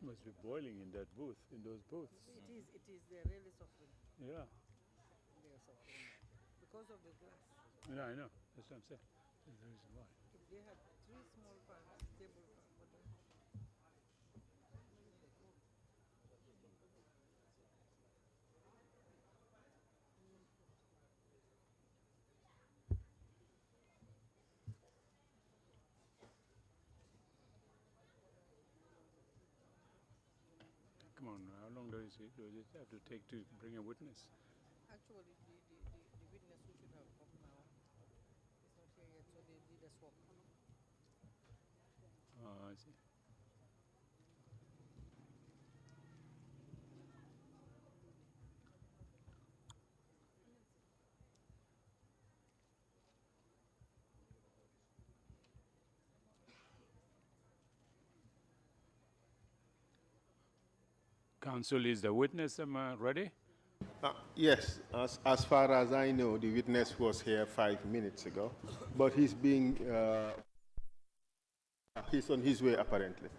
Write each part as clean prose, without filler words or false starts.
Must be boiling in that booth, in those booths. It is. They're really suffering. Yeah. They're suffering because of the glass. Yeah, I know. That's what I'm saying. That's the reason why. If they had 3 small fans, table fan, but then Come on, how long does it have to take to bring a witness? actually the witness who should have come now is not here yet, so they did a swap. Oh, I see. Counsel, is the witness ready? Yes, as far as I know, the witness was here 5 minutes ago, but he's on his way apparently.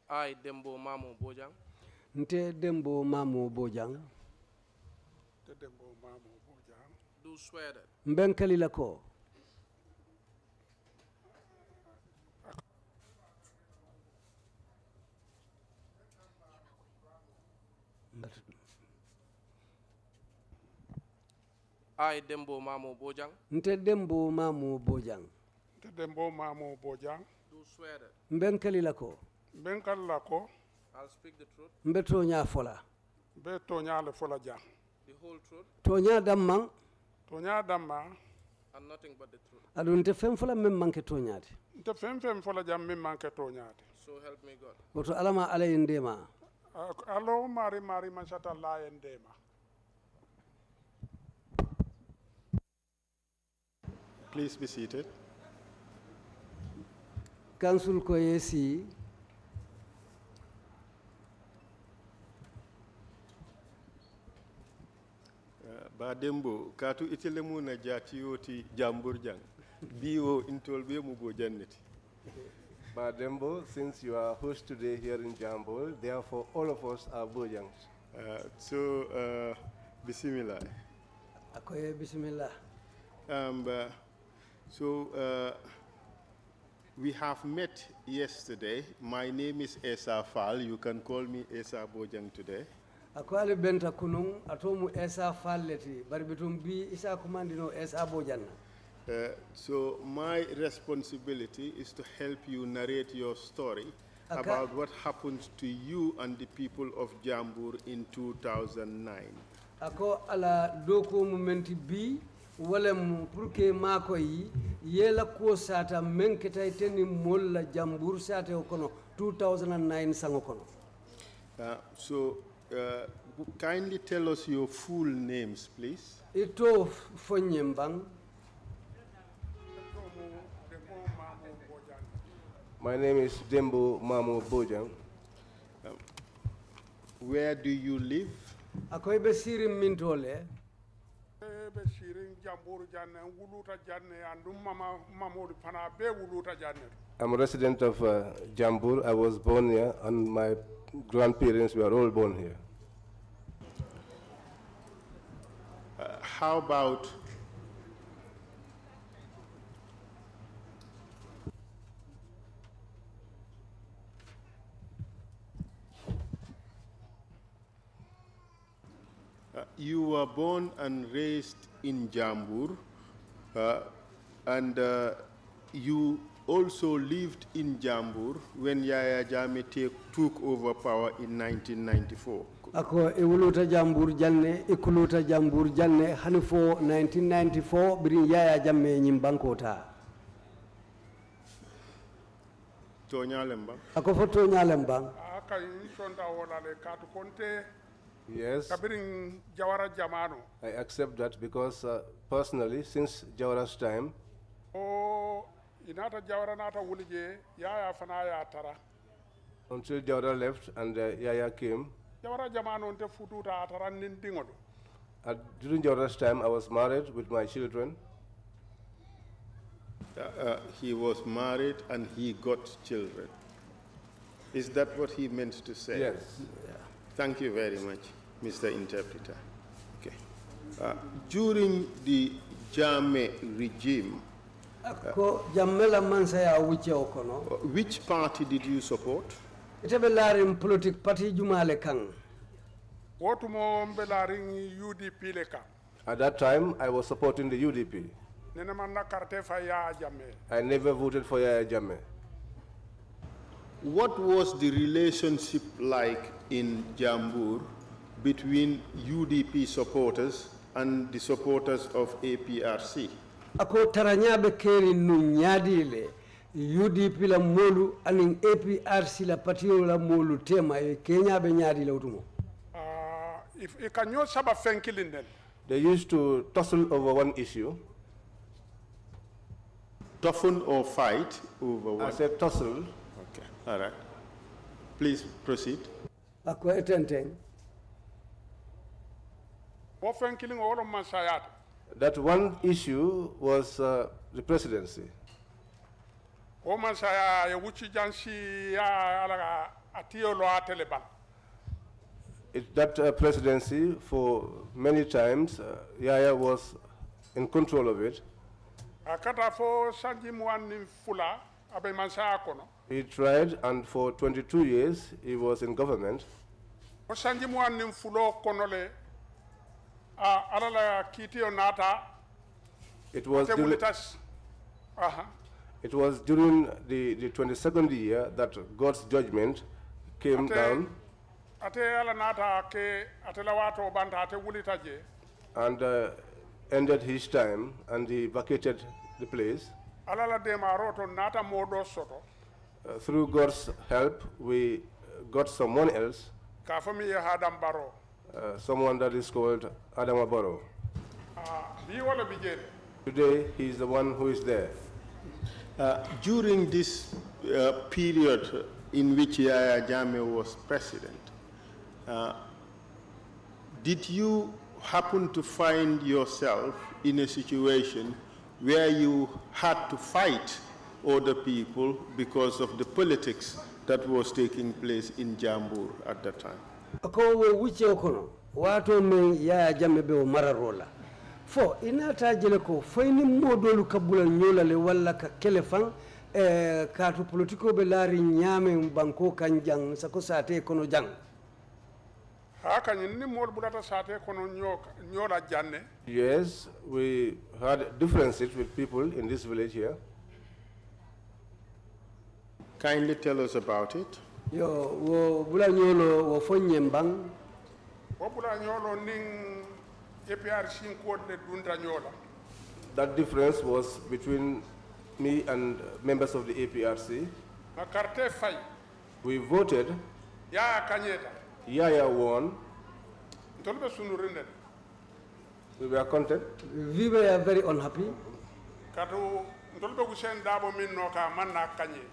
I, Dembo Mamo Bojang, Nte Dembo Mamo Bojang. do swear that Mbenkali lako. I, Dembo Mamo Bojang, Nte Dembo Mamo Bojang. Dembo Mamo Bojang. do swear that Mbenkali lako. Benkal lako. I'll speak the truth, Mbeto nya fola. Be tonya le fola jang. the whole truth, Tonya damang. Tonya damma. and nothing but the truth. Adunte fem fola mem manke tonyati. Nte fem fola jam min manke tonyate. So help me God. Woto alama alayindema. Allo mari manchata la endema. Please be seated. Council ko yesi. Ba dembo katu itele muna jati yoti jambur jang. Bio intol be mu bojanneti. Badembo, since you are host today here in Jambol, therefore all of us are Bojangs. Bismillah. Akoye bismillah. We have met yesterday. My name is Esa Fall. You can call me Esa Bojang today. Akwali benta kunung atomu Esa Falleti barbitum bi isa kumandino Esa Bojanna. So my responsibility is to help you narrate your story about what happened to you and the people of Jambur in 2009. Ako ala doko momenti bi walem pour que mako yi yela ko sata menketa teni molla Jambur sata kono 2009 sango kono. Kindly tell us your full names, please. Ito fonyembang. My name is Dembo Mamo Bojang. Where do you live? Akoy be sirim mintole. Be sirin Jambur janne wuluta janne andum mama Mamo pana be wuluta janne. I'm a resident of Jambur. I was born here, and my grandparents were all born here. How about you were born and raised in Jambur, and you also lived in Jambur when Yaya Jammeh took over power in 1994. Ako iwuluta Jambur janne ikuluta Jambur janne hanifo 1994 birin Yaya Jammeh nyimbankota. Toñalemba. Ako foto nyalembang. Aka insonda wala le katu konte. Yes, Kabirin Jawara Jamano. I accept that because personally, since Jawara's time, O inata Jawara nata wulije Yaya fana ya tara. until Jawara left and Yaya came, Jawara Jamano nte fututa atara nindingolo. during Jawara's time, I was married with my children. He was married and he got children. Is that what he meant to say? Yes. Thank you very much, Mr. Interpreter. Okay. During the Jammeh regime, Ko jammela mansaya wuce okono. which party did you support? Itebe larim politik parti jumale kang. Wotumo mbelaring UDP leka. At that time, I was supporting the UDP. Nene manna karte fa Yaya Jammeh. I never voted for Yaya Jammeh. What was the relationship like in Jambur between UDP supporters and the supporters of APRC? Ako taranyabe keri nu nyadile UDP la molu aning APRC la patio la molu tema Kenya be nyadile utumo. If ikanyo saba fenkilinden. They used to tussle over one issue. Toughen or fight over I what? said tussle. Okay, all right. Please proceed. Ako etenteng. Wo fenkiling olo masayat. That one issue was the presidency. O masaya ya wuchi jansi ya alaga atiyo lo atelebal. That presidency, for many times, Yaya was in control of it. Akata fo sanji muani fula abe masaya kono. He tried, and for 22 years, he was in government. O sanji muani fulo kono le alala kitiyo nata. It was Te during, wulitas. Aha. it was during the 22nd year that God's judgment came down Ate ala nata ke ate lawato banta ate wulitaje. and ended his time, and he vacated the place. Alala de maroto nata modo soto. Through God's help, we got someone else, Ka fami ya hadam baro. someone that is called Adam Abaro. Bi wala bijere. Today, he is the one who is there. During this period in which Yaya Jammeh was president, did you happen to find yourself in a situation where you had to fight other people because of the politics that was taking place in Jambur at that time? Ako we wuce okono wato me Yaya Jammeh be o mararola. Fo inata jele ko fayni modolu kabula nyola le walla ka kelefan katu politiko be lari nyame banko kanjang sako sate kono jang. Haka ni mol bulata sate kono nyola janne. Yes, we had differences with people in this village here. Kindly tell us about it. Yo wo bula nyolo wo fonyembang. Wo bula nyolo ning APRC code le dunda nyola. That difference was between me and members of the APRC. Na karte fay. We voted, Ya kanyeta. Yaya won, Ntolbe sunurinde. we were content. We were very unhappy Katu ntolbe kusen dabo min noka manna kanye.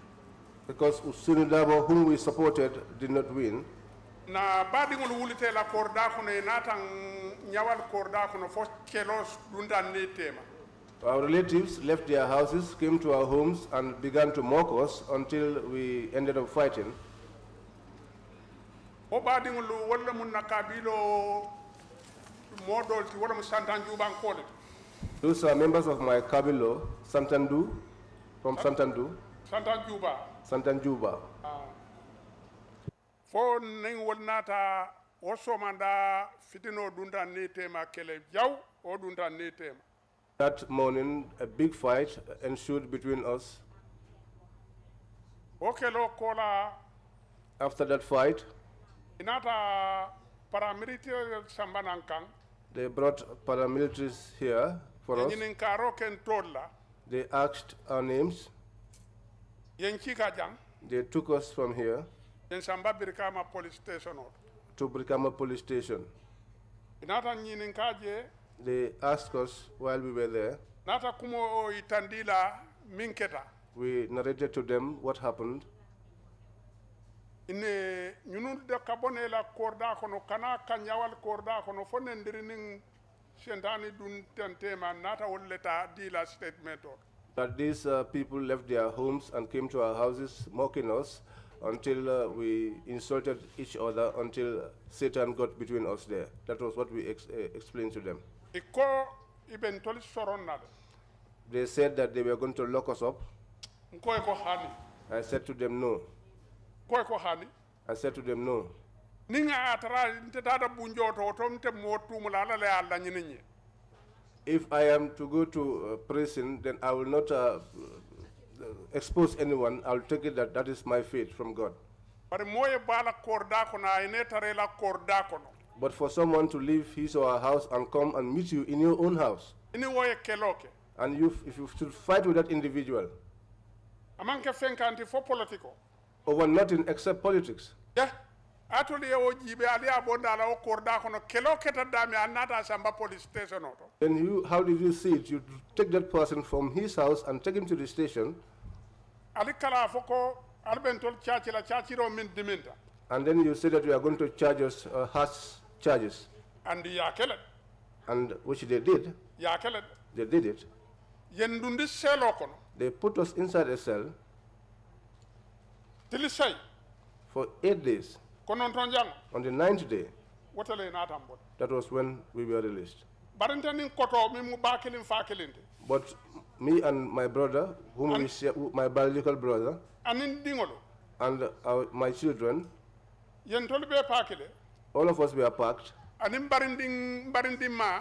Because Usunu Dabo, whom we supported, did not win. na baɗigol wulite la korda kono e natan ñawal korda kono fo kelos dundan ne tema. Our relatives left their houses, came to our homes, and began to mock us until we ended up fighting. O baɗigol walla mun na kabilo modolti wala mu santan jubankole. Those are members of my Kabilo, Santandu, from Santandu, Santan juba. Santanjuba. Fo ning wol nata o somanda fitino dundan ne tema kele jaw o dundan ne tema. That morning, a big fight ensued between us. O kelo kola After that fight, inata paramilitaire sambanankang. they brought paramilitaries here for us. Ñinin karo ken tolla They asked our names. yen chika jang They took us from here yen samba birkama police station o to Brikama police station. inata ñinin kaje They asked us while we were there. nata kumo o itandila minketa We narrated to them what happened. ine ñunul de kabone la korda kono kana kanyawal korda kono fo nendiri nin sentani dun tentema nata wolleta dila statement o That these people left their homes and came to our houses mocking us until we insulted each other until Satan got between us there. That was what we explained to them. iko iben toli soron nade They said that they were going to lock us up. ko ko hani I said to them no. ko hani I said to them no. ninga atara nte dada bunjoto to mte motumula ala le alla ñininñe If I am to go to prison, then I will not expose anyone. I will take it that that is my fate from God. bari moye bala korda kono ay ne tare la korda kono But for someone to leave his or her house and come and meet you in your own house, ini woye keloke and if you should fight with that individual amanke fenkanti fo politiko over nothing except politics, ya atoli e o jibe ali abonda la o korda kono keloke ta dami anata samba police station oto then how did you see it? You take that person from his house and take him to the station, ali kala foko albentol chachi la chachiro min diminta and then you say that you are going to charge us harsh charges, andi ya kele and which they did. ya kele They did it. yendundi selo kono They put us inside a cell tili say for 8 days. kono ton jang On the 9th day, wotale natam bod that was when we were released. barante nin koto mi mu bakilin fakilinde But me and my brother, whom we share, my biological brother, anin dingolo and my children, yen tol be pakile all of us were packed, anin barindi ma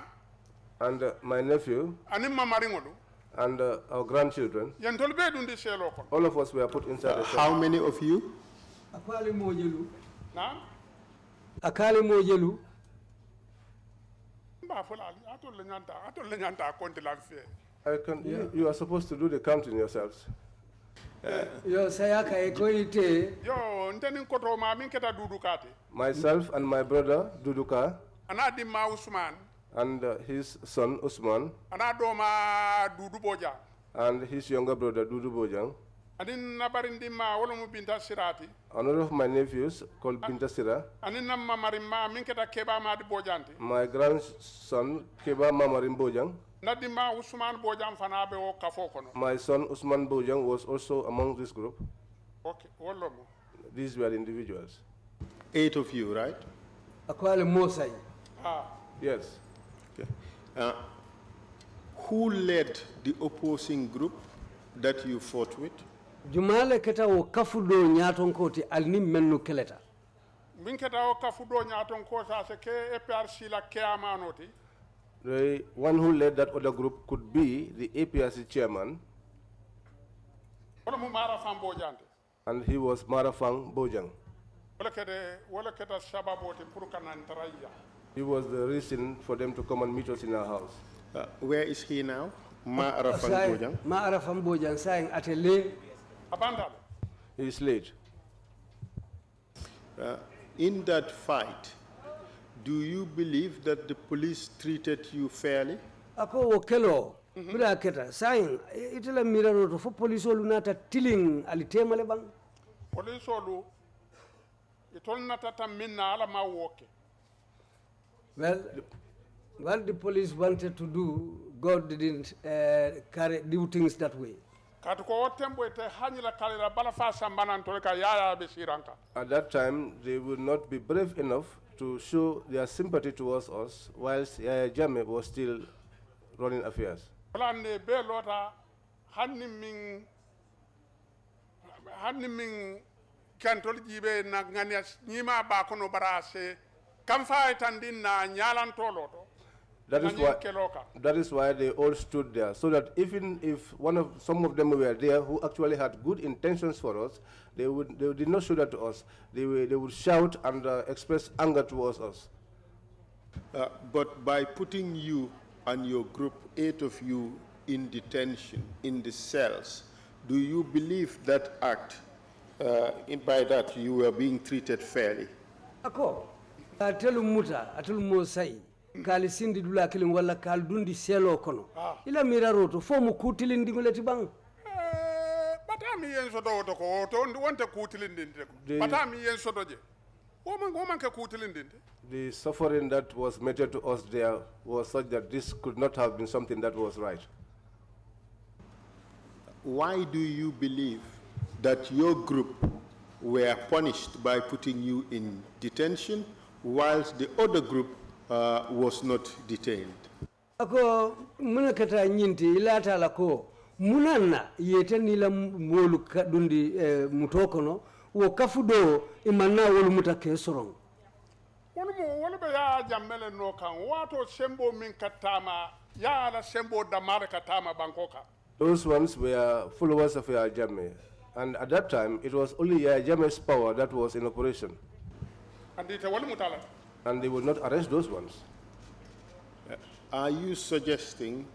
and my nephew anin mamaringolu and our grandchildren, yen tol be dundi selo kono all of us were put inside a cell. How many of you? Akali mojelu. na Akali mojelu. mba fulali atol le nyanta konti lan fe You are supposed to do the counting yourselves. Yo sayaka ekoite. yo nteni koto ma min keta dudu kati Myself and my brother, Duduka, ana dimma usman and his son, Usman, ana doma dudu boja and his younger brother, Dudu Bojang. anin na barindi ma wala mu binta sirati Another of my nephews called Binta Sira, anin na mamarimma min keta keba ma di bojanti my grandson, Keba Mamarim Bojang. na dimma usman bojam fana be o kafo kono My son, Usman Bojang, was also among this group. okay wollo mo These were individuals. 8 of you, right? Akwali mosai. ah Yes. Okay. Who led the opposing group that you fought with? Jumale keta wo kafudo nyaton koti alni mennu keleta. min keta o kafu do nyaton ko sa se ke TRRC la ke amanoti The one who led that other group could be the APRC chairman, wala mu mara fam bojante and he was Marafang Bojang. wala keta sababoti pour kanan tarayya He was the reason for them to come and meet us in our house. Where is he now? Ma Arafang Bojang. Ma arafam bojang saying atele. abandale He is late. In that fight, do you believe that the police treated you fairly? Ako wo kelo. Bira keta saying itela mirano to fo police olu nata tiling alitemale bang. police olu itol natata minna ala ma woke. Well, what the police wanted to do, God didn't do things that way. At that time, they would not be brave enough to show their sympathy towards us whilst Yaya Jammeh was still running affairs. Kantol jibe na ngania nyima ba kono barase kamfa itandin na nyalan toloto. That is why they all stood there, so that even if some of them were there who actually had good intentions for us, they did not show that to us. They would shout and express anger towards us. But by putting you and your group, 8 of you, in detention, in the cells, do you believe that act, by that you were being treated fairly? Ako, atelu muta, atelu mosai. Kali sindi dula kilin wala kal dundi selo kono ila miraroto fo mu kutilindi ngoleti bang batami yen sodo to ko to wonte kutilindi ko batami yen sodo je woman ke kutilindi. The suffering that was meted to us there was such that this could not have been something that was right. Why do you believe that your group were punished by putting you in detention whilst the other group was not detained? Ako muna kata nyinti ilata lako munana yete nila molu dundi mutokono wo kafudo imana wolu mutake sorong. Wolu be ya jammele no kan wato sembo min katama ya la sembo damare katama bankoka. Those ones were followers of Yaya Jammeh, and at that time it was only Yaya Jammeh's power that was in operation. And they would not arrest those ones. Are you suggesting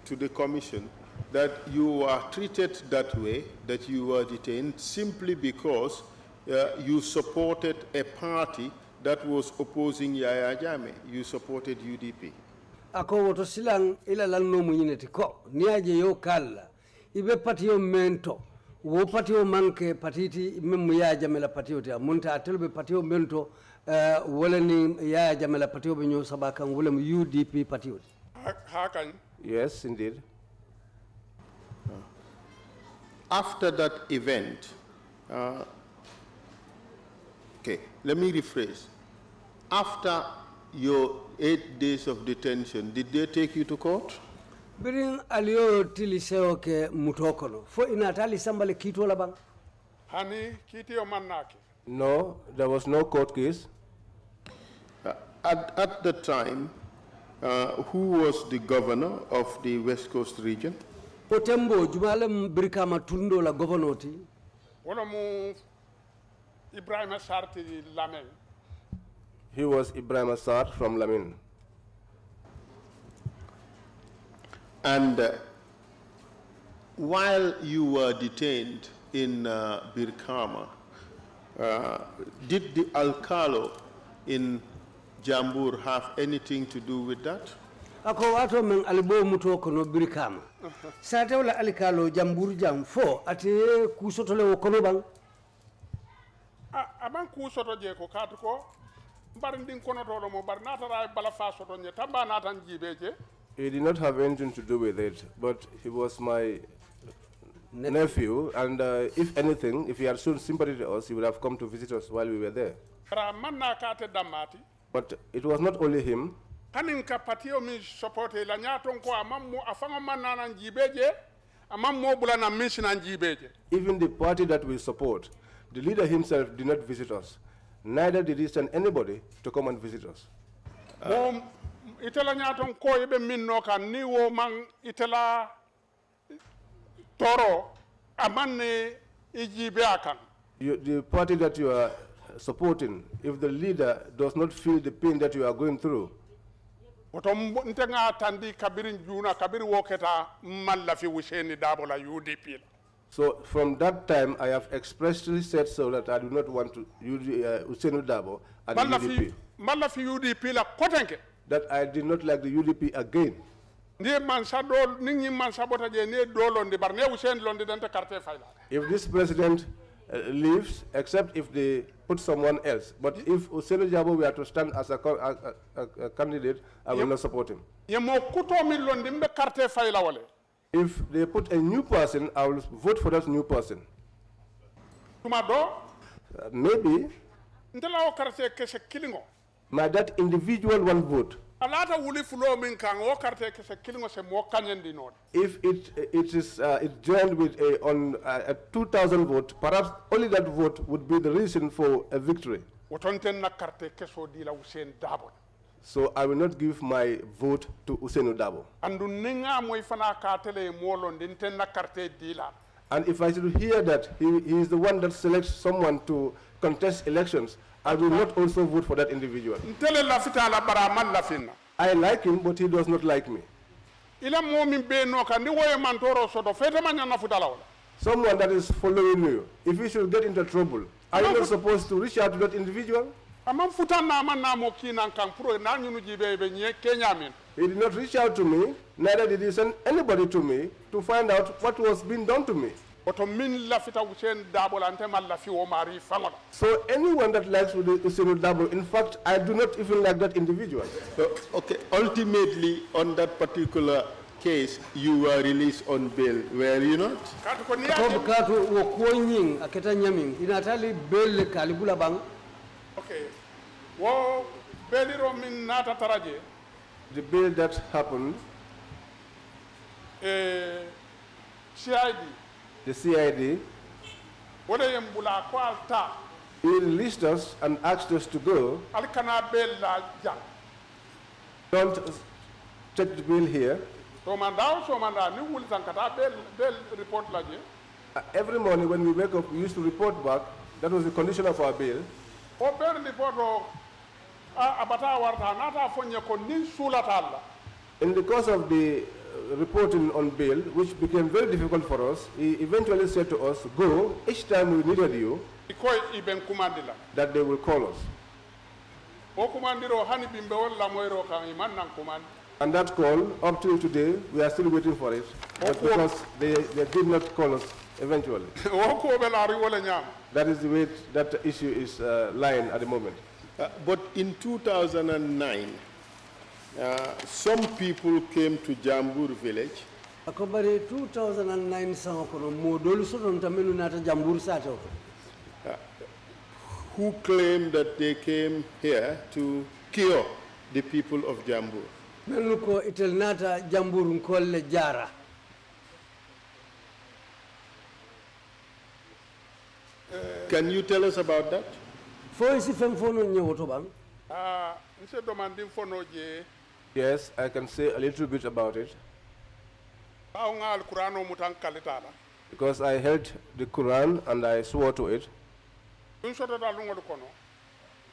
to the commission that you are treated that way, that you were detained simply because you supported a party that was opposing Yaya Jammeh? You supported UDP. Ako woto silang ila lanno munyineti ko niaje yo kala ibe patio mento wo patio manke patiti memu Yaya Jammeh la patio te munta atelbe patio mento wala ni Yaya Jammeh la patio be nyo sabakan wala mu UDP patio. Yes, indeed. After that event, okay, let me rephrase. After your 8 days of detention, did they take you to court? Biring alio tiliseo ke mutokono fo inatali sambale kito la bang. Hani kiti o manaki. No, there was no court case. At the time, who was the governor of the West Coast region? Potembo jumalem birkama tundo la governoti. Wala mu Ibrahim Sarti Lamin. He was Ibrahim Assar from Lamin. And while you were detained in Birkama, did the Alcalo in Jambur have anything to do with that? Ako wato men alibo muto kono Birkama. Sate wala Alcalo Jambur jam fo ate kusotole wo kono bang. Aban kusoto je ko katko barndin kono tolo mo bar natara bala fa soto nye tamba natan jibeje. He did not have anything to do with it, but he was my nephew, and if anything, if he had shown sympathy to us, he would have come to visit us while we were there. But it was not only him. Even the party that we support, the leader himself did not visit us. Neither did he send anybody to come and visit us. Itala nyaton ko yebe minno kan ni wo man itala toro amanne ijibe akan. The party that you are supporting, if the leader does not feel the pain that you are going through, otom ntenga tandi kabirin juna kabir woketa malla fi wisheni dabola UDP. So from that time I have expressly said so that I do not want to Usenu Dabo and UDP. Malla fi UDP la kotenke. That I did not like the UDP again. If this president leaves, except if they put someone else. But if Usainu Jabo were to stand as a candidate, I will not support him. If they put a new person, I will vote for that new person. Maybe that individual one vote. If it is joined with a 2,000 vote, perhaps only that vote would be the reason for a victory. So I will not give my vote to Usainu Dabo. And if I should hear that he is the one that selects someone to contest elections, I will not also vote for that individual. I like him, but he does not like me. Someone that is following you, if you should get into trouble, are you not supposed to reach out to that individual? He did not reach out to me, neither did he send anybody to me to find out what was being done to me. So anyone that likes Usainu Dabo, in fact, I do not even like that individual. Okay, ultimately, on that particular case, you were released on bail, were you not? Okay. Wo beliro min nata taraje. The bill that happened, CID. The CID, he released us and asked us to go. Don't take the bill here. Every morning when we wake up, we used to report back. That was the condition of our bail. In the course of the reporting on bail, which became very difficult for us, he eventually said to us, go, each time we needed you, that they will call us. And that call, up to today, we are still waiting for it, but because they did not call us eventually. That is the way that issue is lying at the moment. But in 2009, some people came to Jambur village. Who claimed that they came here to cure the people of Jambur. Can you tell us about that? Yes, I can say a little bit about it. Because I held the Quran and I swore to it.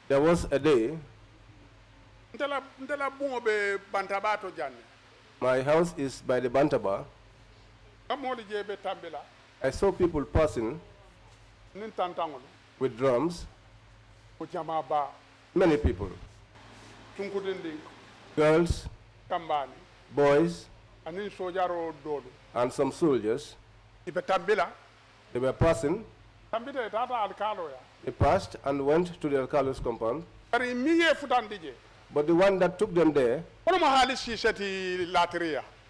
There was a day my house is by the Bantaba. I saw people passing with drums. Many people. Girls, boys, and some soldiers. They were passing. They passed and went to the Alcalo's compound. But the one that took them there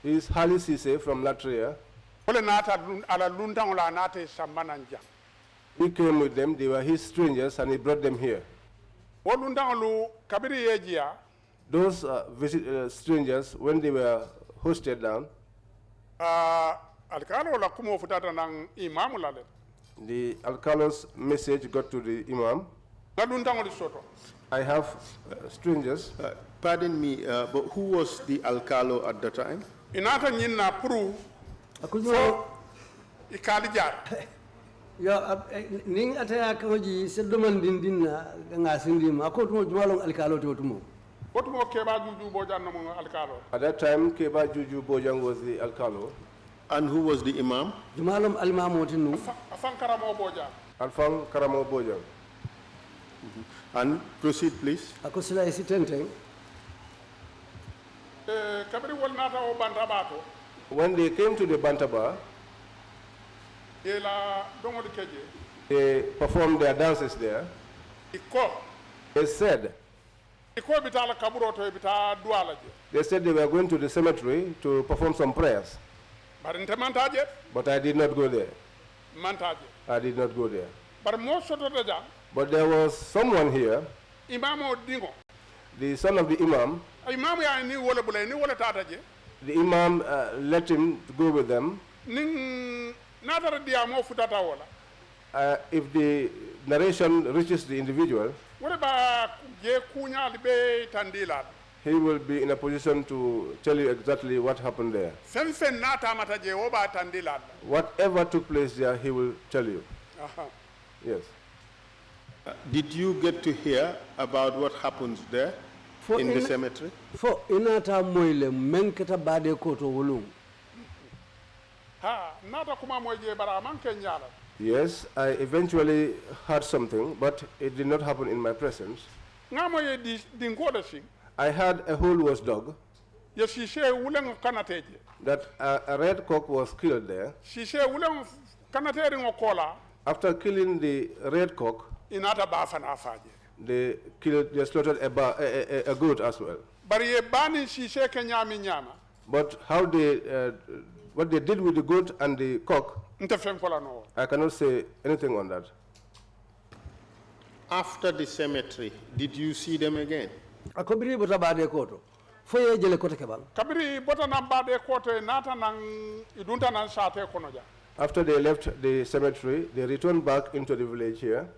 is Hali Sise from Latria. He came with them, they were his strangers, and he brought them here. Those strangers, when they were hosted down, the Alcalo's message got to the Imam. I have strangers. Pardon me, but who was the Alcalo at the time? Ning ataya kaji sedoman dindina ngasindim akotumo jumalong alkalo totumo. At that time, Keba Juju Bojang was the Alcalo. And who was the Imam? Jumalom Almamotinu. Alfang Karamo Bojang. And proceed, please. Akosila isitente. When they came to the Bantaba, They performed their dances there. iko They said bitala kaburo to bita duala je they said they were going to the cemetery to perform some prayers, bar nte mantaje but I did not go there. mantaje I did not go there. bar mo soto daja But there was someone here, imamo dingo the son of the imam. imam ya ni wala bula ni wala tata je The imam let him to go with them. ning natara dia mo futata wala If the narration reaches the individual, wala ba je kunya libe tandila he will be in a position to tell you exactly what happened there. fen fen nata mata je wo ba tandila Whatever took place there, he will tell you. Yes. Did you get to hear about what happens there in the cemetery? Fo inata moyle menketa bade koto wolum. ha nata kuma mo je bara man ke nyala Yes, I eventually heard something, but it did not happen in my presence. ngamo ye di dingo da sing I heard a whole watchdog ye sise wulen kanateje that a red cock was killed there. sise wulen kanateri ngo kola After killing the red cock, inata ba fana faje they slaughtered a goat as well. bari ye bani sise ke nyami nyama But how what they did with the goat and the cock, nte fen fola no I cannot say anything on that. After the cemetery, did you see them again? Akobiri bota bade koto. Fo ye jele koto kebang. kabiri bota nan bade koto nata nan idunta nan sate kono ja After they left the cemetery, they returned back into the village here.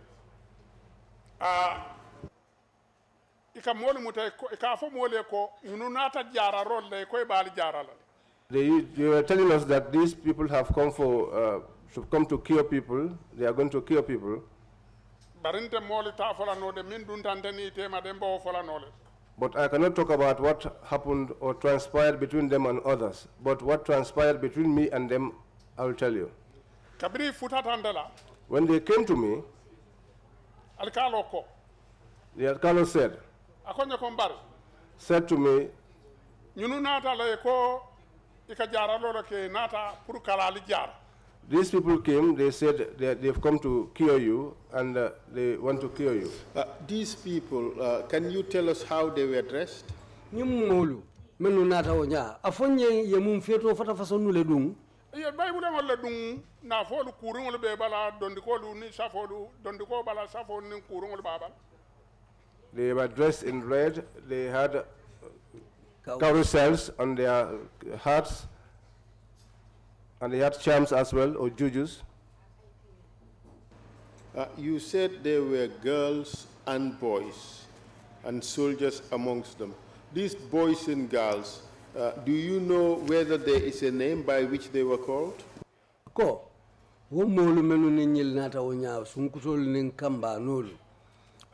ika moli muta ika fo mole ko inu nata jara rolle ko e bali jara la They were telling us that these people have come to cure people. They are going to cure people. barinte moli ta fola no de min dun tan tani tema de mbo fola no le But I cannot talk about what happened or transpired between them and others. But what transpired between me and them, I will tell you. kabiri futa tandela When they came to me, alkalo ko the alcalde akonya ko mbar said to me, ñunu nata la ko ika jara lo ke nata pour kala li jara these people came, they said they've come to cure you and they want to cure you. These people, can you tell us how they were dressed? Nyumolu menu nata onya. Afonye ye mum feto fata fason nule dung. ye bay bu ngol la dum na folu kuru ngol be bala dondi ko lu ni safolu dondi ko bala safo ni kuru ngol babal They were dressed in red. They had carousels on their hats, and they had charms as well, or jujus. You said there were girls and boys and soldiers amongst them. These boys and girls, do you know whether there is a name by which they were called? Ko wo molu menu ni nyil nata onya sunkutol nin kamba nolu.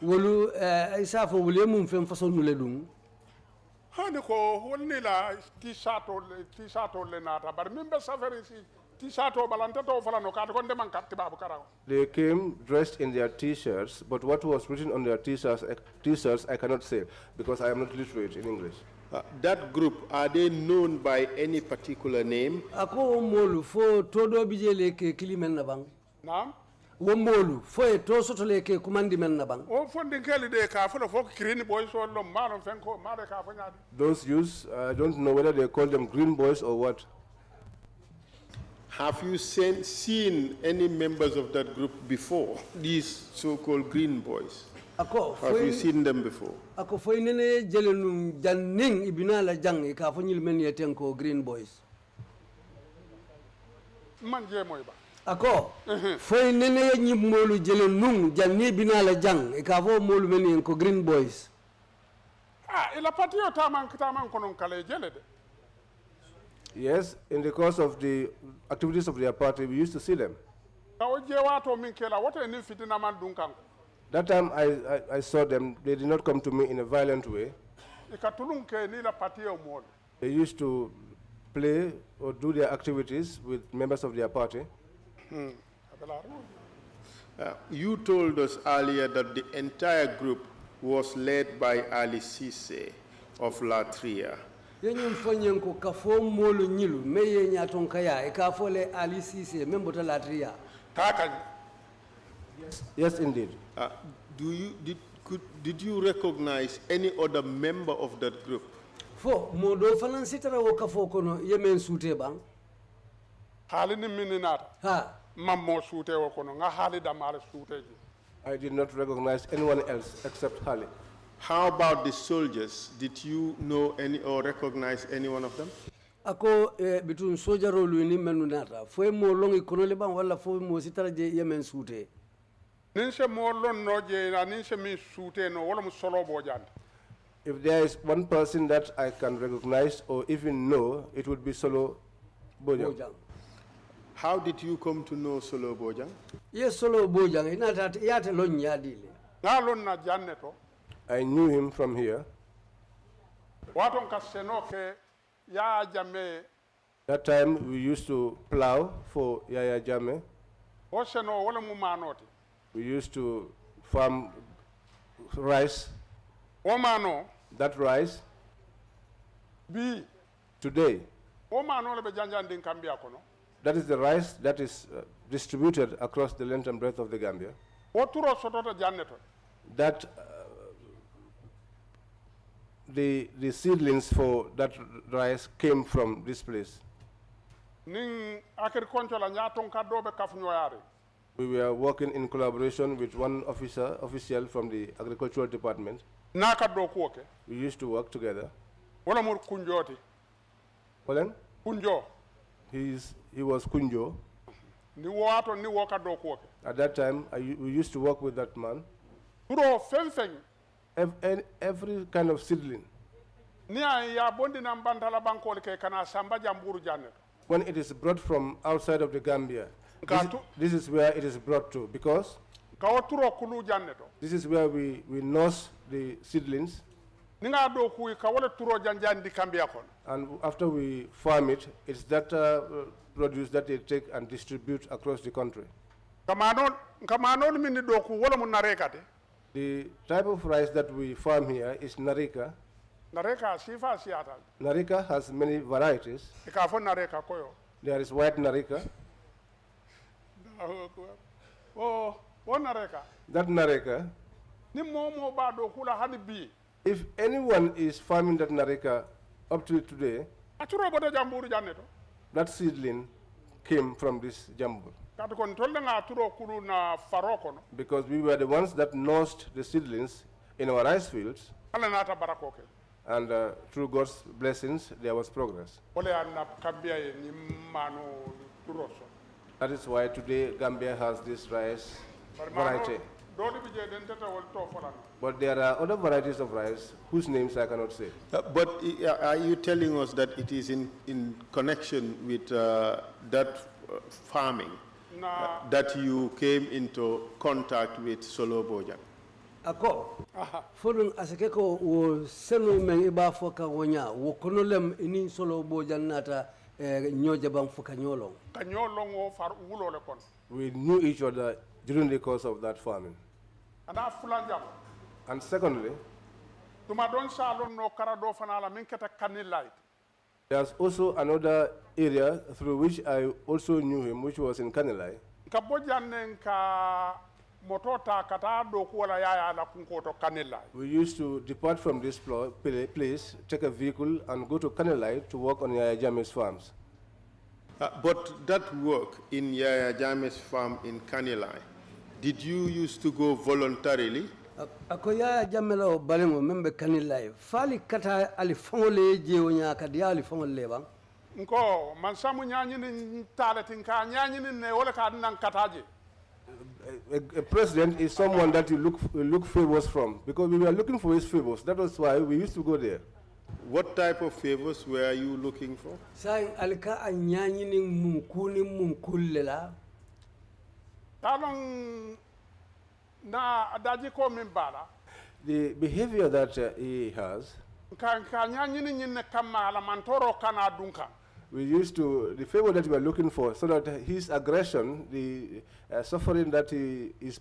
Wolu isa fo wule mum fem fason nule dung. hani ko wonni la t-shirt le nata bar min be safari si t-shirt balanta to fala no ka ko de man katti babu karaw They came dressed in their T-shirts, but what was written on their T-shirts I cannot say because I am not literate in English. That group, are they known by any particular name? Ako molu fo todo bijele ke kilimen na bang. naam Wo molu fo e to sotole ke kumandi men na bang. o fondi keli de ka fo fo kirini boy so lo malon fen ko mare ka fo nyaade Those youths, I don't know whether they call them green boys or what. Have you seen any members of that group before, these so-called green boys? Ako Have you seen them before? Ako foy nene jelenum janning ibina la jang ka fo nyil men yeten ko green boys. man je moy ba Ako foy nene nyib molu jelenum janni bina la jang ka fo molu men yen ko green boys. ila patio taman konon kale jele de Yes, in the course of the activities of their party, we used to see them. ka o je wato min kela wote ni fitina man dun kan That time I saw them, they did not come to me in a violent way. ika tulun ke ni la patio mol They used to play or do their activities with members of their party. You told us earlier that the entire group was led by Ali Cisse of Latria. Yenyum fonyen ko ka fo molu nyilu meye nyaton kaya e ka fo le Ali Cisse membota latria. ta kan Yes, indeed. Did you recognize any other member of that group? Fo modo fanan sitara wo kafo kono yemen sute bang. Hali ni mininata. Ha. Mamo sute wo kono nga hali da male sute ji. I did not recognize anyone else except Hali. How about the soldiers? Did you know any or recognize any one of them? Ako between soldier rolu ni menu nata. Fo mo longi kono le bang wala fo mo sitara je yemen sute. Ninse mo lon no je na ninse mi sute no wala mu solo Bojang. If there is one person that I can recognize or even know, it would be Solo Bojang. How did you come to know Solo Bojang? Yes, Solo Bojang. Inata yate lon yadile. Na lon na janne to. I knew him from here. Waton ka seno ke ya jame. That time we used to plow for Yaya Jame. O seno wala mu manoti. We used to farm rice. O mano. That rice, Bi. today, O mano le be janjan din Gambia kono. that is the rice that is distributed across the length and breadth of the Gambia. O turo sotota janne to. That the seedlings for that rice came from this place. Ning agriculture la nyaton ka dobe kafnyoyare. We were working in collaboration with one official from the agricultural department. Naka do kuoke. We used to work together. Wala mur kunjoti. Well then, Kunjo. he was Kunjo. Ni wato ni woka do kuoke. At that time, we used to work with that man. Puro fenfeng. Every kind of seedling. Ni ya bondi na mbantala banko ke kana samba jamburu janne. When it is brought from outside of the Gambia, this is where it is brought to, because Kawaturo kulu janne to. this is where we nurse the seedlings, Ninga do kui kawale turo janjan di Gambia kon. and after we farm it, it's that produce that they take and distribute across the country. Kamano mini do ku wala mun nareka te. The type of rice that we farm here is Narika. Nareka sifa siata. Narika has many varieties. Ikafo nareka koyo. There is white Narika. Oh, nareka. That Narika, Ni momo ba do kula hani bi. if anyone is farming that Narika up to today, Aturo bodo jamburu janne to. that seedling came from this jambul. Katu kon tolle nga aturo kulu na faroko no. Because we were the ones that nursed the seedlings in our rice fields, Ala nata barakoke. and through God's blessings, there was progress. Ole anna Gambia ye ni mano turo so. That is why today Gambia has this rice variety. Doli bi je den tata wol to folan. But there are other varieties of rice whose names I cannot say. But are you telling us that it is in connection with that farming that you came into contact with Solo Bojang? Ako folun asake ko wo senu men iba foka wonya wo konolem ini Solo Bojang nata nyoje bang foka nyolong. Kanyolong o far wulo le kon. We knew each other during the course of that farming. Ana fulanjam. And secondly, Tuma don salon no karado fanala min keta kanilait. there's also another area through which I also knew him, which was in Kanilai. Ka bojanne ka motota kata do ko wala yaya la kunko to kanilai. We used to depart from this place, take a vehicle, and go to Kanilai to work on Yaya Jame's farms. But that work in Yaya Jame's farm in Kanilai, did you used to go voluntarily? Ako ya jamela o balengo membe kanilai fali kata ali fongole je wonya ka dia ali fongole bang Nko man samu nyanyi ni talatin ka nyanyi ni ne wala ka nan kataje. A president is someone that you look favors from, because we were looking for his favors. That was why we used to go there. What type of favors were you looking for? sai alika anyanyi ni mun kullela Talon na adaji ko min bala. The behavior that he has, Ka nyanyi ni nyinne kama ala mantoro kana dunka. we used to, the favor that we were looking for, so that his aggression, the suffering that he is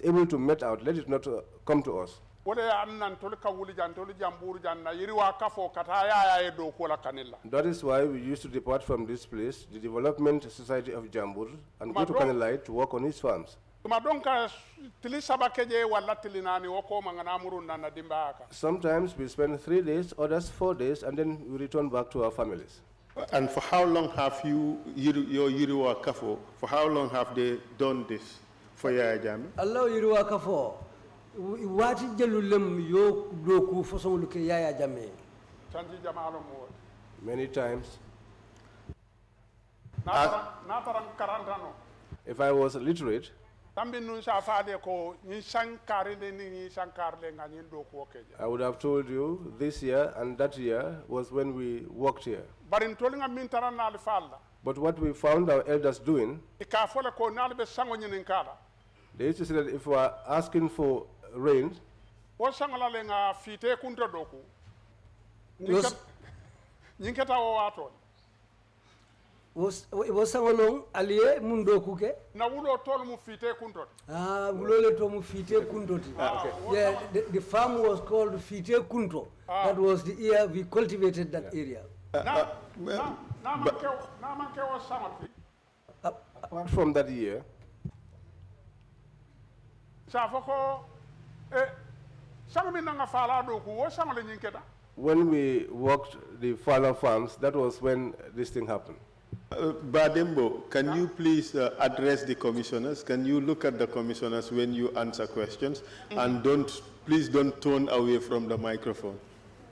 able to met out, let it not come to us. That is why we used to depart from this place, the Development Society of Jambur, and go to Kanilai to work on his farms. tuma donka tili saba keje wala tili nani woko mangana murun nana dimbaka. Sometimes we spend 3 days, others 4 days, and then we return back to our families. And for how long have your Yiriwa Kafo, for how long have they done this for Yaya Jammeh? Allah Yiriwa Kafo, wati jelulem yo doku façon luke Yaya Jammeh. Chanji jamalo mo. Many times. Nataran karantano. If I was literate, I would have told you this year and that year was when we walked here. But what we found our elders doing, they used to say that if we are asking for rain, was sangolong aliye mundo kuke na wulo tol mu fite kuntot wulole to mu fite kuntoti yeah the farm was called fite kunto that was the year we cultivated that area apart from that year when we walked the Fala farms, that was when this thing happened. Badembo, can you please address the commissioners? Can you look at the commissioners when you answer questions? And please don't turn away from the microphone.